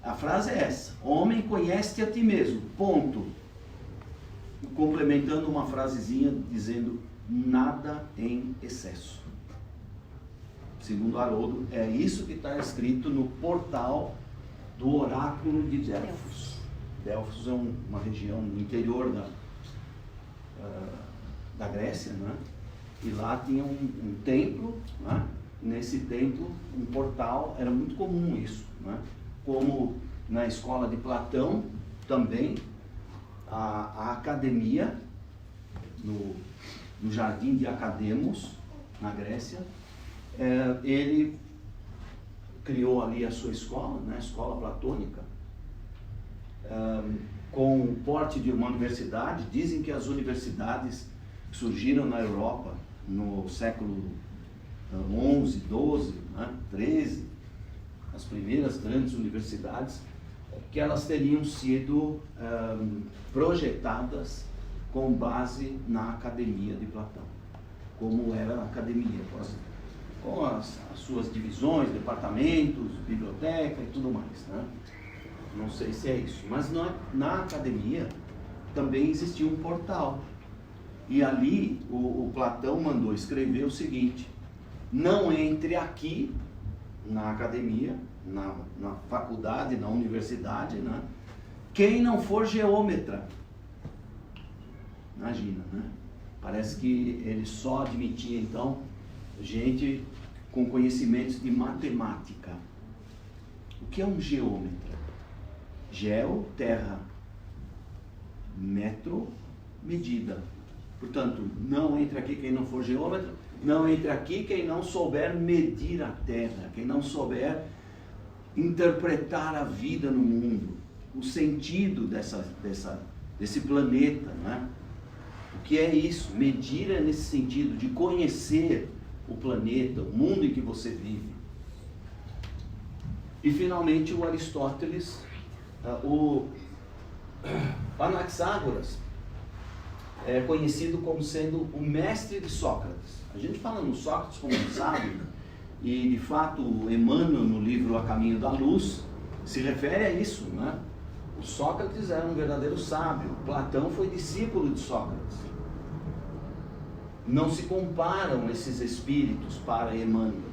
a frase é essa: homem, conhece-te a ti mesmo, ponto. Complementando uma frasezinha dizendo: nada em excesso. Segundo Haroldo, é isso que está escrito no portal do oráculo de Delfos. Delfos é uma região no interior da Grécia, né? E lá tinha um templo, né? Nesse templo, um portal, era muito comum isso, né? Como na escola de Platão, também, a academia, no jardim de Academos, na Grécia, ele criou ali a sua escola, né? A escola platônica, com o porte de uma universidade. Dizem que as universidades surgiram na Europa no século 11, 12, né, 13, as primeiras grandes universidades, que elas teriam sido projetadas com base na academia de Platão, como era a academia, com as suas divisões, departamentos, biblioteca e tudo mais, né? Não sei se é isso, mas na academia também existia um portal. E ali o Platão mandou escrever o seguinte: não entre aqui na academia, na faculdade, na universidade, né, quem não for geômetra. Imagina, né? Parece que ele só admitia então gente com conhecimentos de matemática. O que é um geômetra? Geo, terra, metro, medida. Portanto, não entre aqui quem não for geômetra, não entre aqui quem não souber medir a terra, quem não souber interpretar a vida no mundo, o sentido desse planeta, né? O que é isso? Medir é nesse sentido de conhecer o planeta, o mundo em que você vive. E finalmente o Aristóteles, o Anaxágoras, é conhecido como sendo o mestre de Sócrates. A gente fala no Sócrates como um sábio, e de fato Emmanuel, no livro A Caminho da Luz, se refere a isso, né? O Sócrates era um verdadeiro sábio, Platão foi discípulo de Sócrates. Não se comparam esses espíritos para Emmanuel.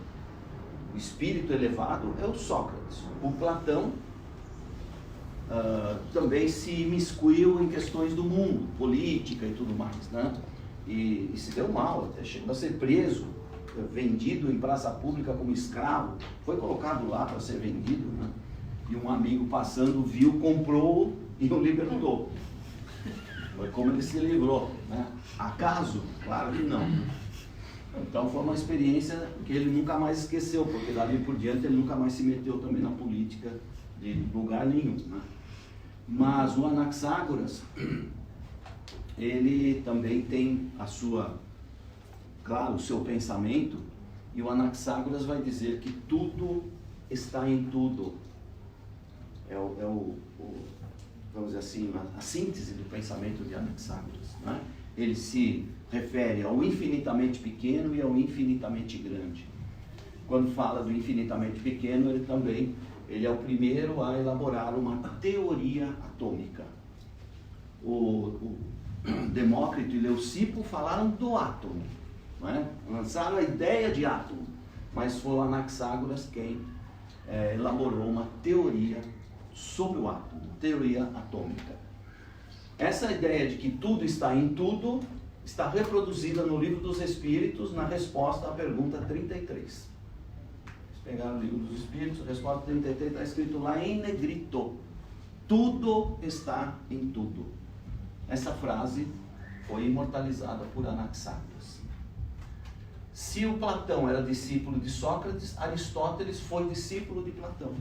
O espírito elevado é o Sócrates. O Platão também se imiscuiu em questões do mundo, política e tudo mais, né? E se deu mal, até chegou a ser preso, vendido em praça pública como escravo, foi colocado lá para ser vendido, né? E um amigo passando viu, comprou e o libertou. Foi como ele se livrou, né? Acaso? Claro que não. Então foi uma experiência que ele nunca mais esqueceu, porque dali por diante ele nunca mais se meteu também na política de lugar nenhum, né? Mas o Anaxágoras, ele também tem o seu pensamento, e o Anaxágoras vai dizer que tudo está em tudo. Vamos dizer assim, a síntese do pensamento de Anaxágoras, né? Ele se refere ao infinitamente pequeno e ao infinitamente grande. Quando fala do infinitamente pequeno, ele é o primeiro a elaborar uma teoria atômica. O Demócrito e Leucipo falaram do átomo, não é? Lançaram a ideia de átomo, mas foi o Anaxágoras quem elaborou uma teoria sobre o átomo, teoria atômica. Essa ideia de que tudo está em tudo está reproduzida no Livro dos Espíritos, na resposta à pergunta 33. Pegar o Livro dos Espíritos, resposta 33, está escrito lá em negrito: tudo está em tudo. Essa frase foi imortalizada por Anaxágoras. Se o Platão era discípulo de Sócrates, Aristóteles foi discípulo de Platão.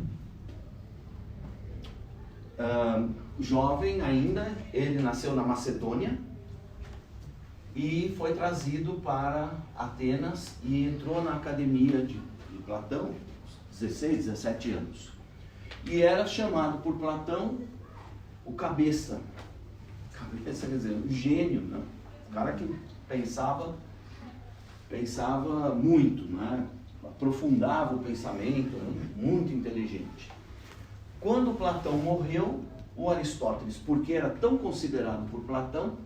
Jovem ainda, ele nasceu na Macedônia e foi trazido para Atenas e entrou na academia de Platão, 16, 17 anos. E era chamado por Platão o cabeça. Cabeça quer dizer, o gênio, né? O cara que pensava muito, né? Aprofundava o pensamento, muito inteligente. Quando Platão morreu, o Aristóteles, porque era tão considerado por Platão,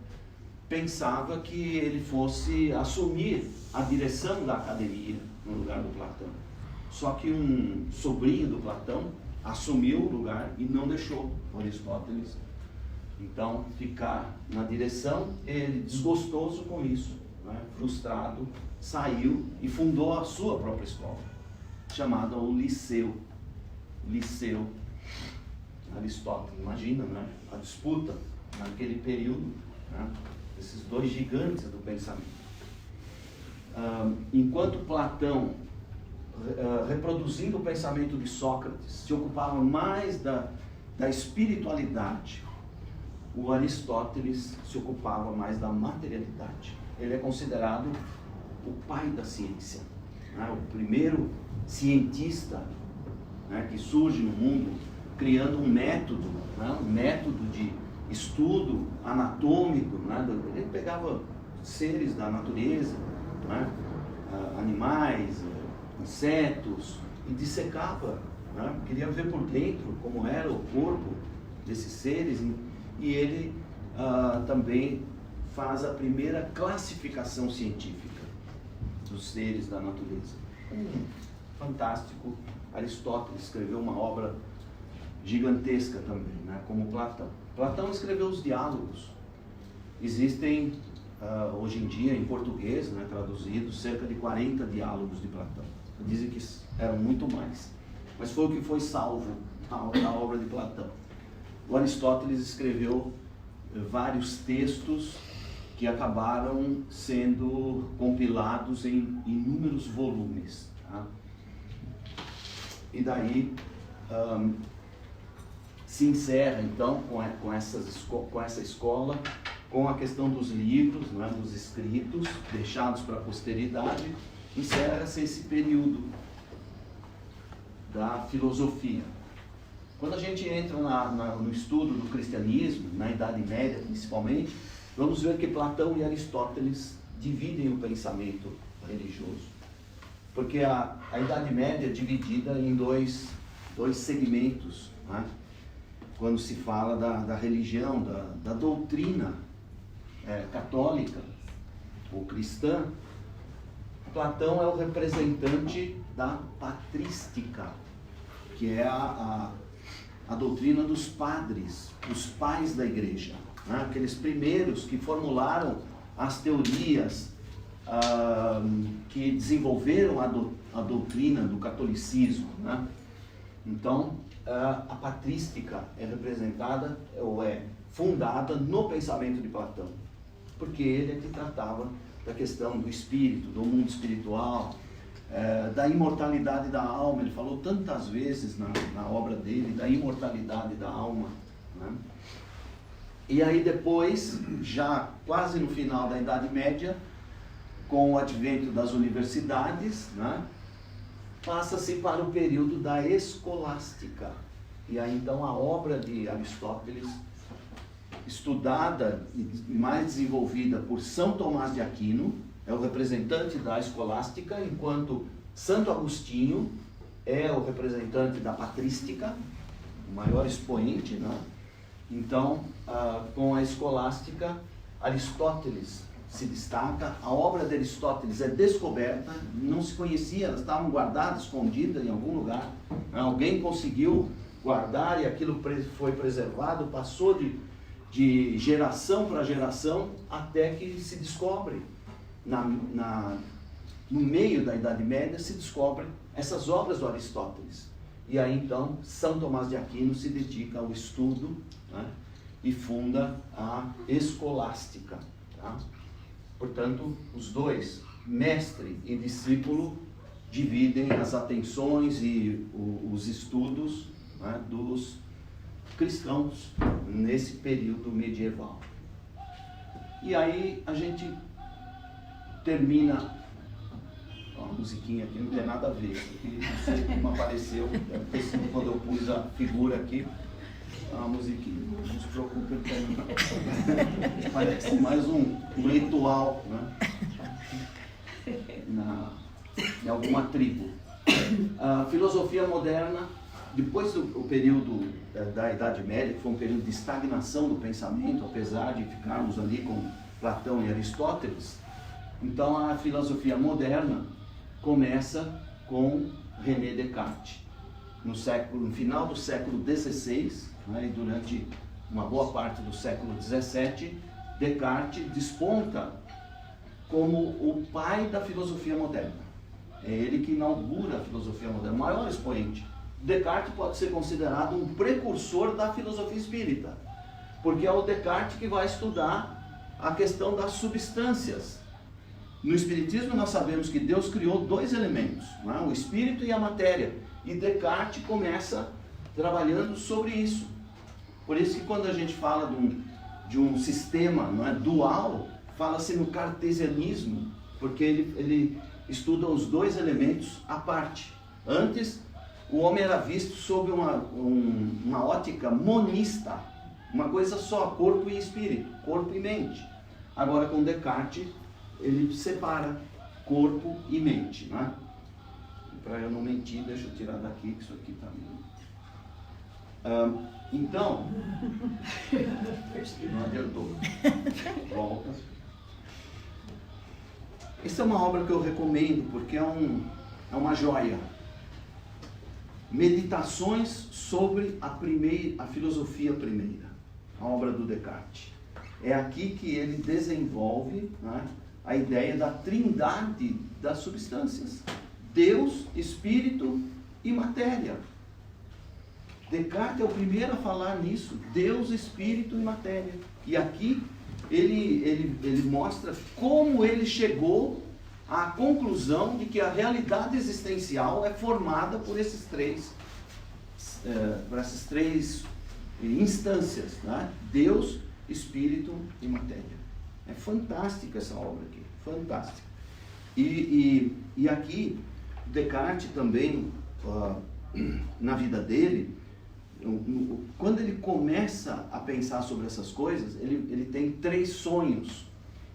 pensava que ele fosse assumir a direção da academia no lugar do Platão. Só que um sobrinho do Platão, assumiu o lugar e não deixou o Aristóteles então ficar na direção. Ele, desgostoso com isso, né, frustrado, saiu e fundou a sua própria escola, chamada o Liceu Aristóteles. Imagina, né, a disputa naquele período, né, esses dois gigantes do pensamento. Enquanto Platão, reproduzindo o pensamento de Sócrates, se ocupava mais da espiritualidade, o Aristóteles se ocupava mais da materialidade. Ele é considerado o pai da ciência, né? O primeiro cientista, né, que surge no mundo criando um método, né, um método de estudo anatômico, né? Ele pegava seres da natureza, né, animais, insetos, e dissecava, né? Queria ver por dentro como era o corpo desses seres, e ele também faz a primeira classificação científica dos seres da natureza. Fantástico. Aristóteles escreveu uma obra gigantesca também, né? Como Platão. Platão escreveu os diálogos. Existem hoje em dia em português, né, traduzidos, cerca de 40 diálogos de Platão. Dizem que eram muito mais, mas foi o que foi salvo na obra de Platão. O Aristóteles escreveu vários textos que acabaram sendo compilados em inúmeros volumes, tá? E daí se encerra então com essa escola, com a questão dos livros, né, dos escritos deixados para a posteridade. Encerra-se esse período da filosofia. Quando a gente entra no estudo do cristianismo, na Idade Média principalmente, vamos ver que Platão e Aristóteles dividem o pensamento religioso. Porque a Idade Média é dividida em dois segmentos, né? Quando se fala da religião, da doutrina católica ou cristã, Platão é o representante da patrística, que é a doutrina dos padres, os pais da igreja, né? Aqueles primeiros que formularam as teorias, que desenvolveram a doutrina do catolicismo, né? Então, a patrística é representada, ou é fundada no pensamento de Platão, porque ele é que tratava da questão do espírito, do mundo espiritual, da imortalidade da alma. Ele falou tantas vezes na obra dele da imortalidade da alma, né? E aí depois, já quase no final da Idade Média, com o advento das universidades, né, passa-se para o período da escolástica. E aí então a obra de Aristóteles, estudada e mais desenvolvida por São Tomás de Aquino, é o representante da escolástica, enquanto Santo Agostinho é o representante da patrística, o maior expoente, né? Então, com a escolástica, Aristóteles se destaca. A obra de Aristóteles é descoberta, não se conhecia, elas estavam guardadas, escondidas em algum lugar. Alguém conseguiu guardar e aquilo foi preservado, passou de geração para geração, até que se descobre, no meio da Idade Média, se descobrem essas obras do Aristóteles. E aí então São Tomás de Aquino se dedica ao estudo, né, e funda a escolástica, tá? Portanto, os dois, mestre e discípulo, dividem as atenções e os estudos, né, dos cristãos nesse período medieval. E aí a gente termina. Uma musiquinha aqui, não tem nada a ver, aqui, não sei como apareceu, deve ter sido quando eu pus a figura aqui, uma musiquinha, não se preocupe, parece mais um ritual, né? Em alguma tribo. A filosofia moderna, depois do período da Idade Média, que foi um período de estagnação do pensamento, apesar de ficarmos ali com Platão e Aristóteles, então a filosofia moderna começa com René Descartes. no final do século XVI, né, e durante uma boa parte do século XVII, Descartes desponta como o pai da filosofia moderna. É ele que inaugura a filosofia moderna, o maior expoente. Descartes pode ser considerado um precursor da filosofia espírita, porque é o Descartes que vai estudar a questão das substâncias. No Espiritismo nós sabemos que Deus criou dois elementos, né? O espírito e a matéria, e Descartes começa trabalhando sobre isso. Por isso que quando a gente fala de um sistema, não é, dual, fala-se no cartesianismo, porque ele estuda os dois elementos à parte. Antes, o homem era visto sob uma ótica monista, uma coisa só, corpo e espírito, corpo e mente. Agora, com Descartes, ele separa corpo e mente, né? Para eu não mentir, deixa eu tirar daqui, que isso aqui está então, não adiantou. Volta. Essa é uma obra que eu recomendo, porque é uma joia. Meditações sobre a filosofia primeira, a obra do Descartes. É aqui que ele desenvolve, né, a ideia da trindade das substâncias: Deus, Espírito e matéria. Descartes é o primeiro a falar nisso: Deus, Espírito e matéria. E aqui ele mostra como ele chegou à conclusão de que a realidade existencial é formada por essas três instâncias, né? Deus, Espírito e matéria. É fantástica essa obra aqui, fantástica. E aqui Descartes também, na vida dele, quando ele começa a pensar sobre essas coisas, ele tem 3 sonhos.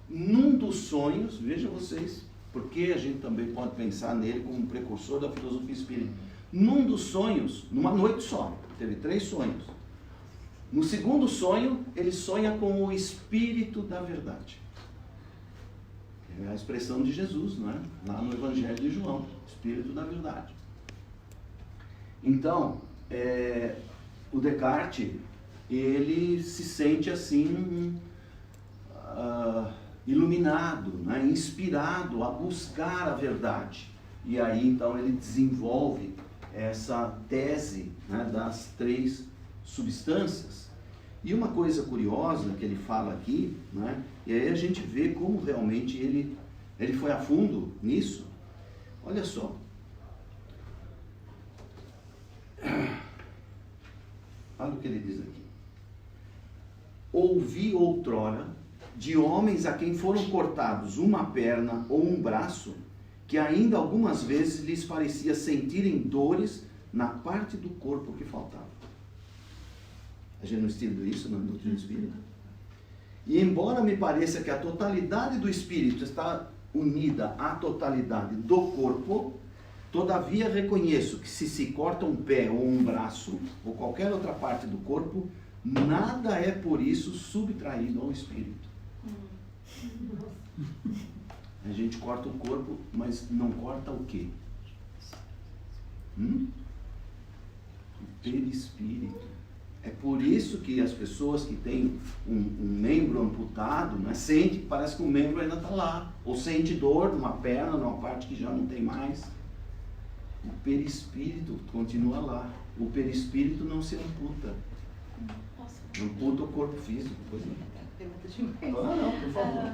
Num dos sonhos, vejam vocês, porque a gente também pode pensar nele como um precursor da filosofia espírita. Num dos sonhos, numa noite só, teve 3 sonhos. No segundo sonho, ele sonha com o Espírito da Verdade. É a expressão de Jesus, não é? Lá no Evangelho de João, Espírito da Verdade. Então, o Descartes, ele se sente assim, iluminado, né? Inspirado a buscar a verdade. E aí, então, ele desenvolve essa tese, né, das 3 substâncias. E uma coisa curiosa que ele fala aqui, né, e aí a gente vê como realmente ele foi a fundo nisso. Olha só. Olha o que ele diz aqui. Ouvi outrora de homens a quem foram cortados uma perna ou um braço, que ainda algumas vezes lhes parecia sentirem dores na parte do corpo que faltava. A gente não estuda isso na doutrina espírita? E embora me pareça que a totalidade do espírito está unida à totalidade do corpo, todavia reconheço que se corta um pé ou um braço, ou qualquer outra parte do corpo, nada é por isso subtraído ao espírito. A gente corta o corpo, mas não corta o quê? O perispírito. É por isso que as pessoas que têm um membro amputado, né, sente que parece que o membro ainda está lá, ou sente dor numa perna, numa parte que já não tem mais. O perispírito continua lá. O perispírito não se amputa. Amputa o corpo físico. Pois não. Pergunta demais. Não, por favor.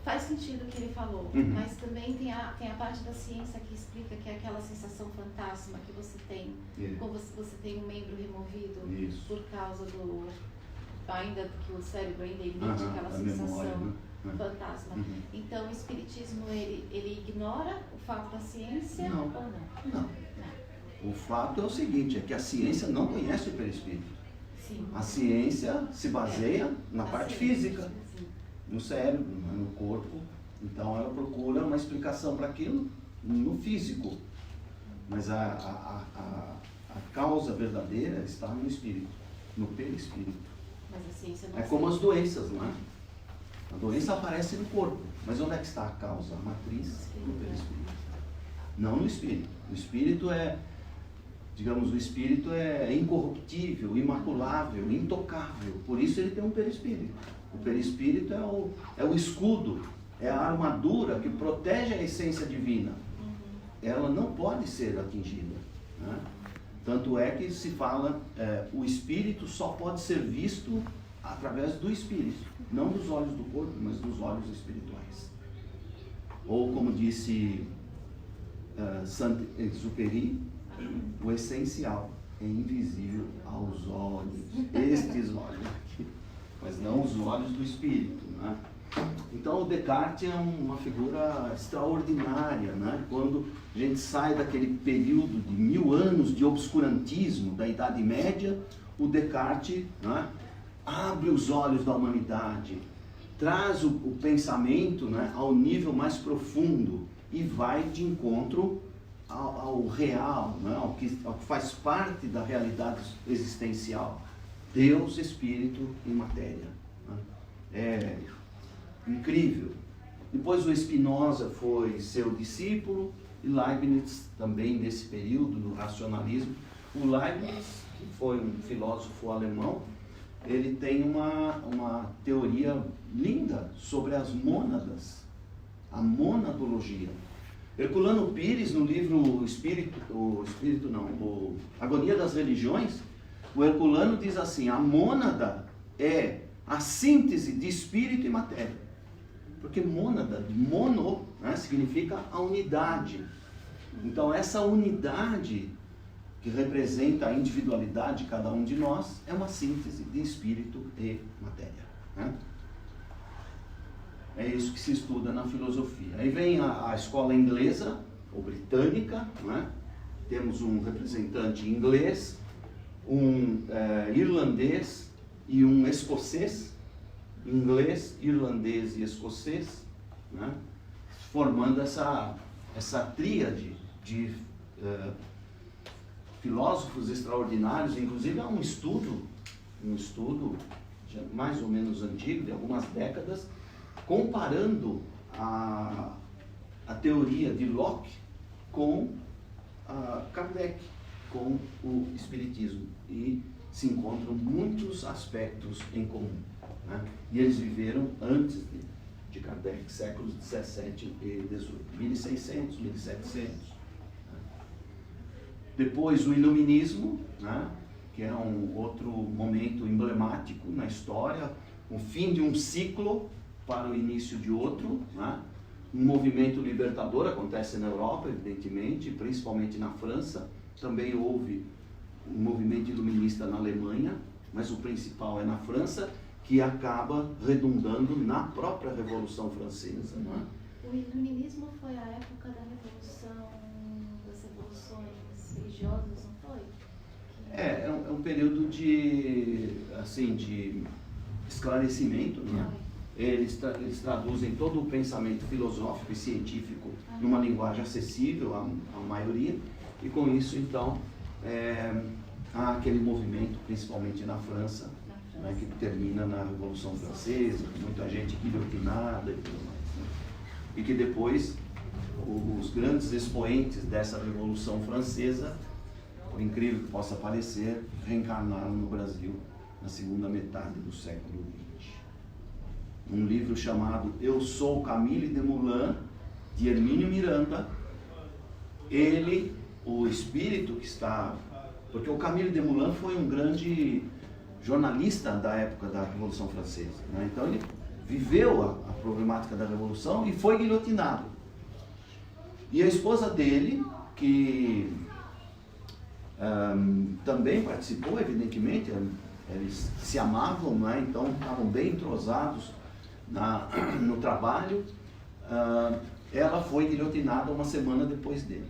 Faz sentido o que ele falou, mas também tem a parte da ciência que explica que é aquela sensação fantasma que você tem quando você tem um membro removido. Isso. Por causa ainda que o cérebro ainda emite aquela sensação memória, né? Fantasma. Então o espiritismo ele ignora o fato da ciência ou não? Não. O fato é o seguinte, é que a ciência não conhece o perispírito. Sim. A ciência se baseia na parte física. No cérebro, no corpo. Então ela procura uma explicação para aquilo no físico. Mas a causa verdadeira está no espírito, no perispírito. Mas a ciência não é como as doenças, não é? A doença aparece no corpo, mas onde é que está a causa? A matriz no perispírito. Não no espírito. O espírito digamos, o espírito é incorruptível, imaculável, intocável. Por isso ele tem um perispírito. O perispírito é o escudo, é a armadura que protege a essência divina. Ela não pode ser atingida, né? Tanto é que se fala, o espírito só pode ser visto através do espírito, não dos olhos do corpo, mas dos olhos espirituais. Ou como disse Saint-Exupéry, o essencial é invisível aos olhos, estes olhos aqui, mas não os olhos do espírito, né? Então o Descartes é uma figura extraordinária, né? Quando a gente sai daquele período de 1000 anos de obscurantismo da Idade Média, o Descartes, né, abre os olhos da humanidade, traz o pensamento, né, ao nível mais profundo e vai de encontro ao real, né, ao que faz parte da realidade existencial. Deus, Espírito e Matéria, né? É incrível. Depois o Spinoza foi seu discípulo e Leibniz também nesse período do racionalismo. O Leibniz, que foi um filósofo alemão, ele tem uma teoria linda sobre as mônadas, a monadologia. Herculano Pires, no livro Agonia das Religiões, o Herculano diz assim: a mônada é a síntese de espírito e matéria. Porque mônada, de mono, né, significa a unidade. Então essa unidade que representa a individualidade de cada um de nós é uma síntese de espírito e matéria, né? É isso que se estuda na filosofia. Aí vem a escola inglesa ou britânica, né? Temos um representante inglês, um irlandês e um escocês, inglês, irlandês e escocês, né? Formando essa tríade de filósofos extraordinários. Inclusive há um estudo já mais ou menos antigo, de algumas décadas, comparando a teoria de Locke com Kardec, com o Espiritismo, e se encontram muitos aspectos em comum, né? E eles viveram antes de Kardec, séculos 17 e 18, 1600, 1700. Né? Depois o Iluminismo, né? Que é um outro momento emblemático na história, o fim de um ciclo para o início de outro, né? Um movimento libertador acontece na Europa, evidentemente, principalmente na França. Também houve um movimento iluminista na Alemanha, mas o principal é na França, que acaba redundando na própria Revolução Francesa, não é? O iluminismo foi a época da revolução, das revoluções religiosas, não foi? É um período de esclarecimento, né? Eles traduzem todo o pensamento filosófico e científico numa linguagem acessível à maioria, e com isso, então, há aquele movimento, principalmente na França, né, que termina na Revolução Francesa, muita gente guilhotinada e tudo mais, né? E que depois, os grandes expoentes dessa Revolução Francesa, por incrível que possa parecer, reencarnaram no Brasil na segunda metade do século XX. Um livro chamado Eu Sou Camille Desmoulins, de Hermínio Miranda, ele, o espírito que está... Porque o Camille Desmoulins foi um grande jornalista da época da Revolução Francesa, né? Então ele viveu a problemática da Revolução e foi guilhotinado. E a esposa dele, que também participou, evidentemente, eles se amavam, né? Então estavam bem entrosados no trabalho, ela foi guilhotinada uma semana depois dele.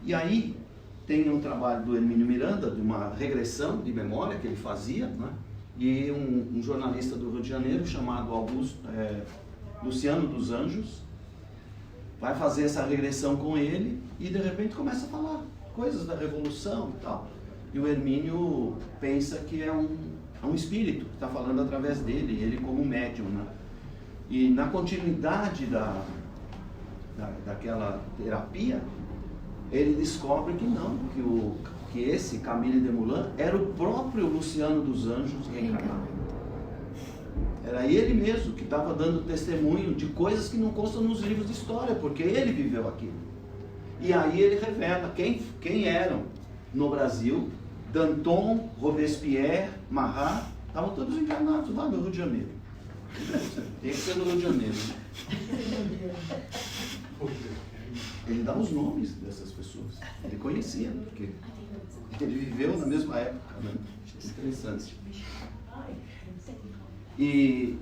E aí tem um trabalho do Hermínio Miranda, de uma regressão de memória que ele fazia, né? E um jornalista do Rio de Janeiro chamado Luciano dos Anjos vai fazer essa regressão com ele e de repente começa a falar coisas da Revolução e tal. E o Hermínio pensa que é um espírito que está falando através dele, ele como médium, né? E na continuidade daquela terapia, ele descobre que não, que que esse Camille Desmoulins era o próprio Luciano dos Anjos reencarnado. Era ele mesmo que estava dando testemunho de coisas que não constam nos livros de história, porque ele viveu aquilo. E aí ele revela quem eram no Brasil. Danton, Robespierre, Marat, estavam todos encarnados lá no Rio de Janeiro. Tem que ser no Rio de Janeiro. Ele dá os nomes dessas pessoas. Ele conhecia, porque ele viveu na mesma época. Né? Interessante. E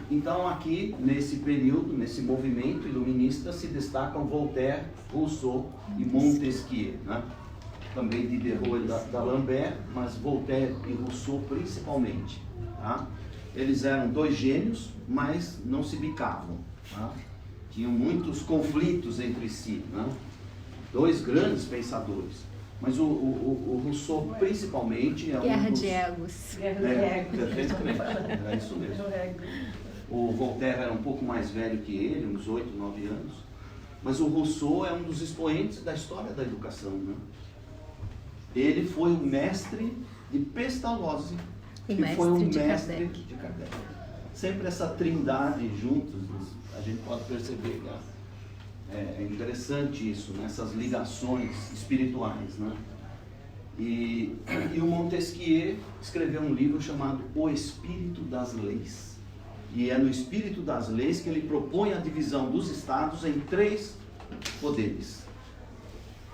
então aqui, nesse período, nesse movimento iluminista, se destacam Voltaire, Rousseau e Montesquieu. Né? Também Diderot e d'Alembert, mas Voltaire e Rousseau principalmente. Tá? Eles eram dois gênios, mas não se bicavam. Tá? Tinham muitos conflitos entre si. Né? Dois grandes pensadores. Mas o Rousseau principalmente é Guerra de egos. É isso mesmo. O Voltaire era um pouco mais velho que ele, uns 8, 9 anos. Mas o Rousseau é um dos expoentes da história da educação. Né? Ele foi o mestre de Pestalozzi e foi o mestre de Kardec. Sempre essa trindade juntos, a gente pode perceber. Né? É interessante isso, né? Essas ligações espirituais. Né? E o Montesquieu escreveu um livro chamado O Espírito das Leis. E é no Espírito das Leis que ele propõe a divisão dos estados em 3 poderes.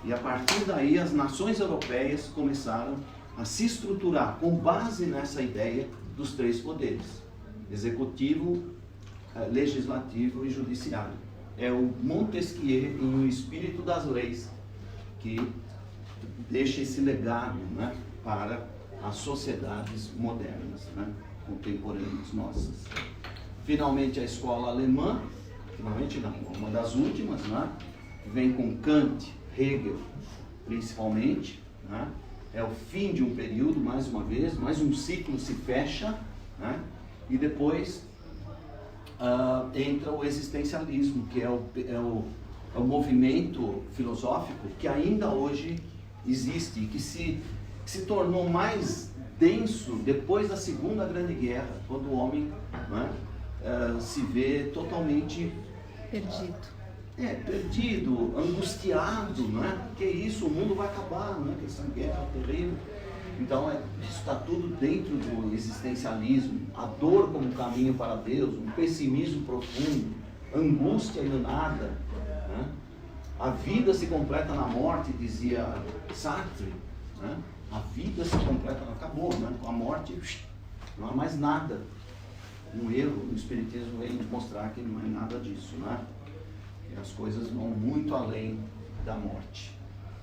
E a partir daí as nações europeias começaram a se estruturar com base nessa ideia dos 3 poderes: executivo, legislativo e judiciário. É o Montesquieu em O Espírito das Leis que deixa esse legado, né, para as sociedades modernas, né, contemporâneas nossas. Finalmente a escola alemã, finalmente não, uma das últimas, né, vem com Kant, Hegel, principalmente, né, é o fim de um período, mais uma vez, mais um ciclo se fecha, né, e depois entra o existencialismo, que é o movimento filosófico que ainda hoje existe e que se tornou mais denso depois da Segunda Grande Guerra, quando o homem, né, se vê totalmente perdido, angustiado, né? Que isso, o mundo vai acabar, né? Que essa guerra terrível. Então, isso está tudo dentro do existencialismo, a dor como caminho para Deus, um pessimismo profundo, angústia e nada. Né? A vida se completa na morte, dizia Sartre. Né? A vida se completa, acabou, né? Com a morte não há mais nada. Um erro, o Espiritismo vem mostrar que não é nada disso, né? Que as coisas vão muito além da morte.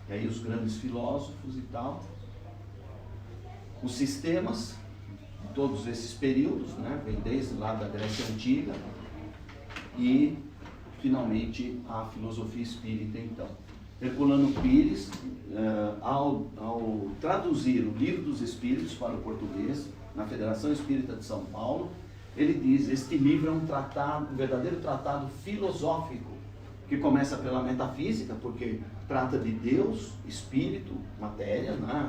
E aí os grandes filósofos e tal, os sistemas, de todos esses períodos, né? Vem desde lá da Grécia Antiga e finalmente a filosofia espírita. Então, Herculano Pires, ao traduzir o Livro dos Espíritos para o português, na Federação Espírita de São Paulo, ele diz: este livro é um verdadeiro tratado filosófico, que começa pela metafísica, porque trata de Deus, espírito, matéria, né,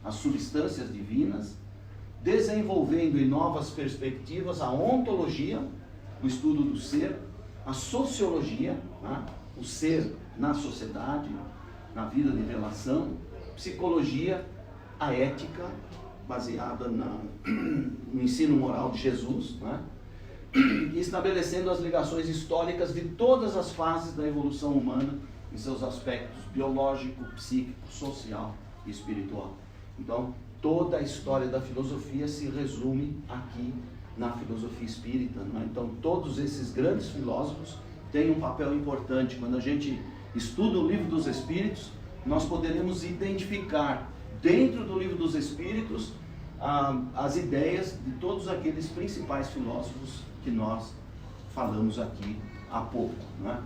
as substâncias divinas, desenvolvendo em novas perspectivas a ontologia, o estudo do ser, a sociologia, né, o ser na sociedade, na vida de relação, psicologia, a ética, baseada no ensino moral de Jesus, né? E estabelecendo as ligações históricas de todas as fases da evolução humana em seus aspectos biológico, psíquico, social e espiritual. Então, toda a história da filosofia se resume aqui na filosofia espírita, né? Então, todos esses grandes filósofos têm um papel importante. Quando a gente estuda o Livro dos Espíritos, nós poderemos identificar dentro do Livro dos Espíritos as ideias de todos aqueles principais filósofos que nós falamos aqui há pouco, né?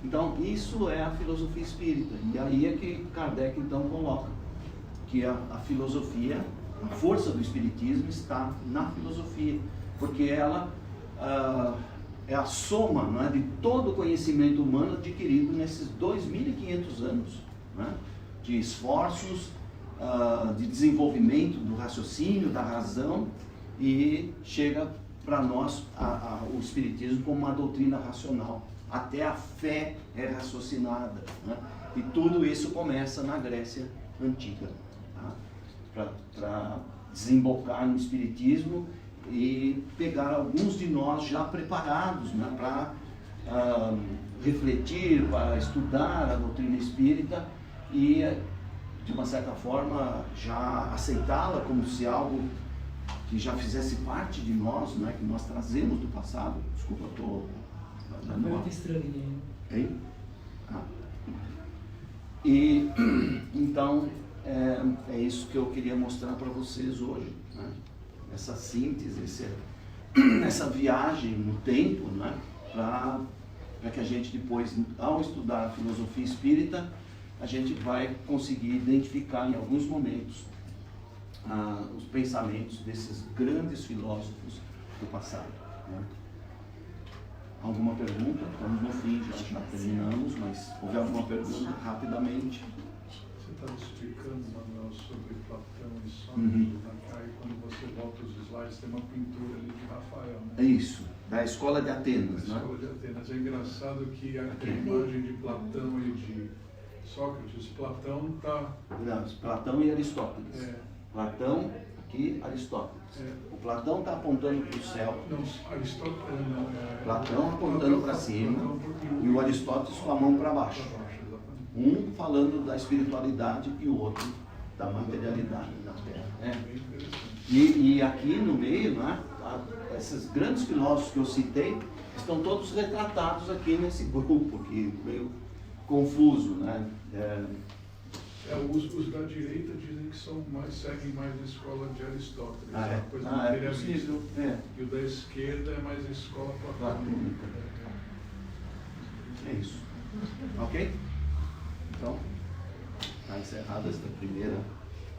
Então, isso é a filosofia espírita. E aí é que Kardec então coloca que a filosofia, a força do espiritismo está na filosofia, porque ela é a soma, não é, de todo o conhecimento humano adquirido nesses 2.500 anos, né, de esforços de desenvolvimento do raciocínio, da razão, e chega para nós o Espiritismo como uma doutrina racional. Até a fé é raciocinada, né? E tudo isso começa na Grécia Antiga, tá? Para desembocar no Espiritismo e pegar alguns de nós já preparados, né, para refletir, para estudar a doutrina espírita e, de uma certa forma, já aceitá-la como se algo que já fizesse parte de nós, né, que nós trazemos do passado. Desculpa, eu estou dando uma... Hein? E então é isso que eu queria mostrar para vocês hoje, né? Essa síntese, essa viagem no tempo, né? Para que a gente depois, ao estudar a filosofia espírita, a gente vai conseguir identificar em alguns momentos os pensamentos desses grandes filósofos do passado, né? Alguma pergunta? Estamos no fim, já terminamos, mas houve alguma pergunta rapidamente? Você estava explicando, Manuel, sobre Platão e Sócrates, e quando você volta os slides, tem uma pintura ali de Rafael, né? É isso, da Escola de Atenas, da né? Escola de Atenas. É engraçado que a imagem de Platão e de Sócrates, Platão está... Platão e Aristóteles. Platão aqui, Aristóteles. O Platão está apontando para o céu. Não, Aristóteles não. Platão apontando para cima e o Aristóteles com a mão para baixo. Um falando da espiritualidade e o outro da materialidade da Terra. E aqui no meio, né, esses grandes filósofos que eu citei estão todos retratados aqui nesse grupo, que meio confuso, né? Os da direita dizem que seguem mais a escola de Aristóteles, a coisa é possível. E o da esquerda é mais a escola platônica. É isso. Ok? Então, está encerrada esta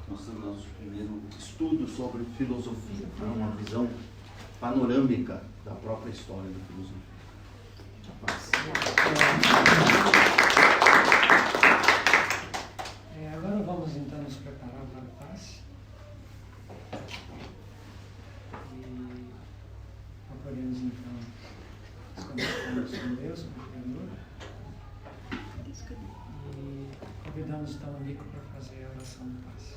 nosso primeiro estudo sobre filosofia, né? Uma visão panorâmica da própria história da filosofia. Agora vamos então nos preparar para a passe e procuremos então nos conectarmos com Deus, com o Criador, e convidamos então o Nico para fazer a oração do passe.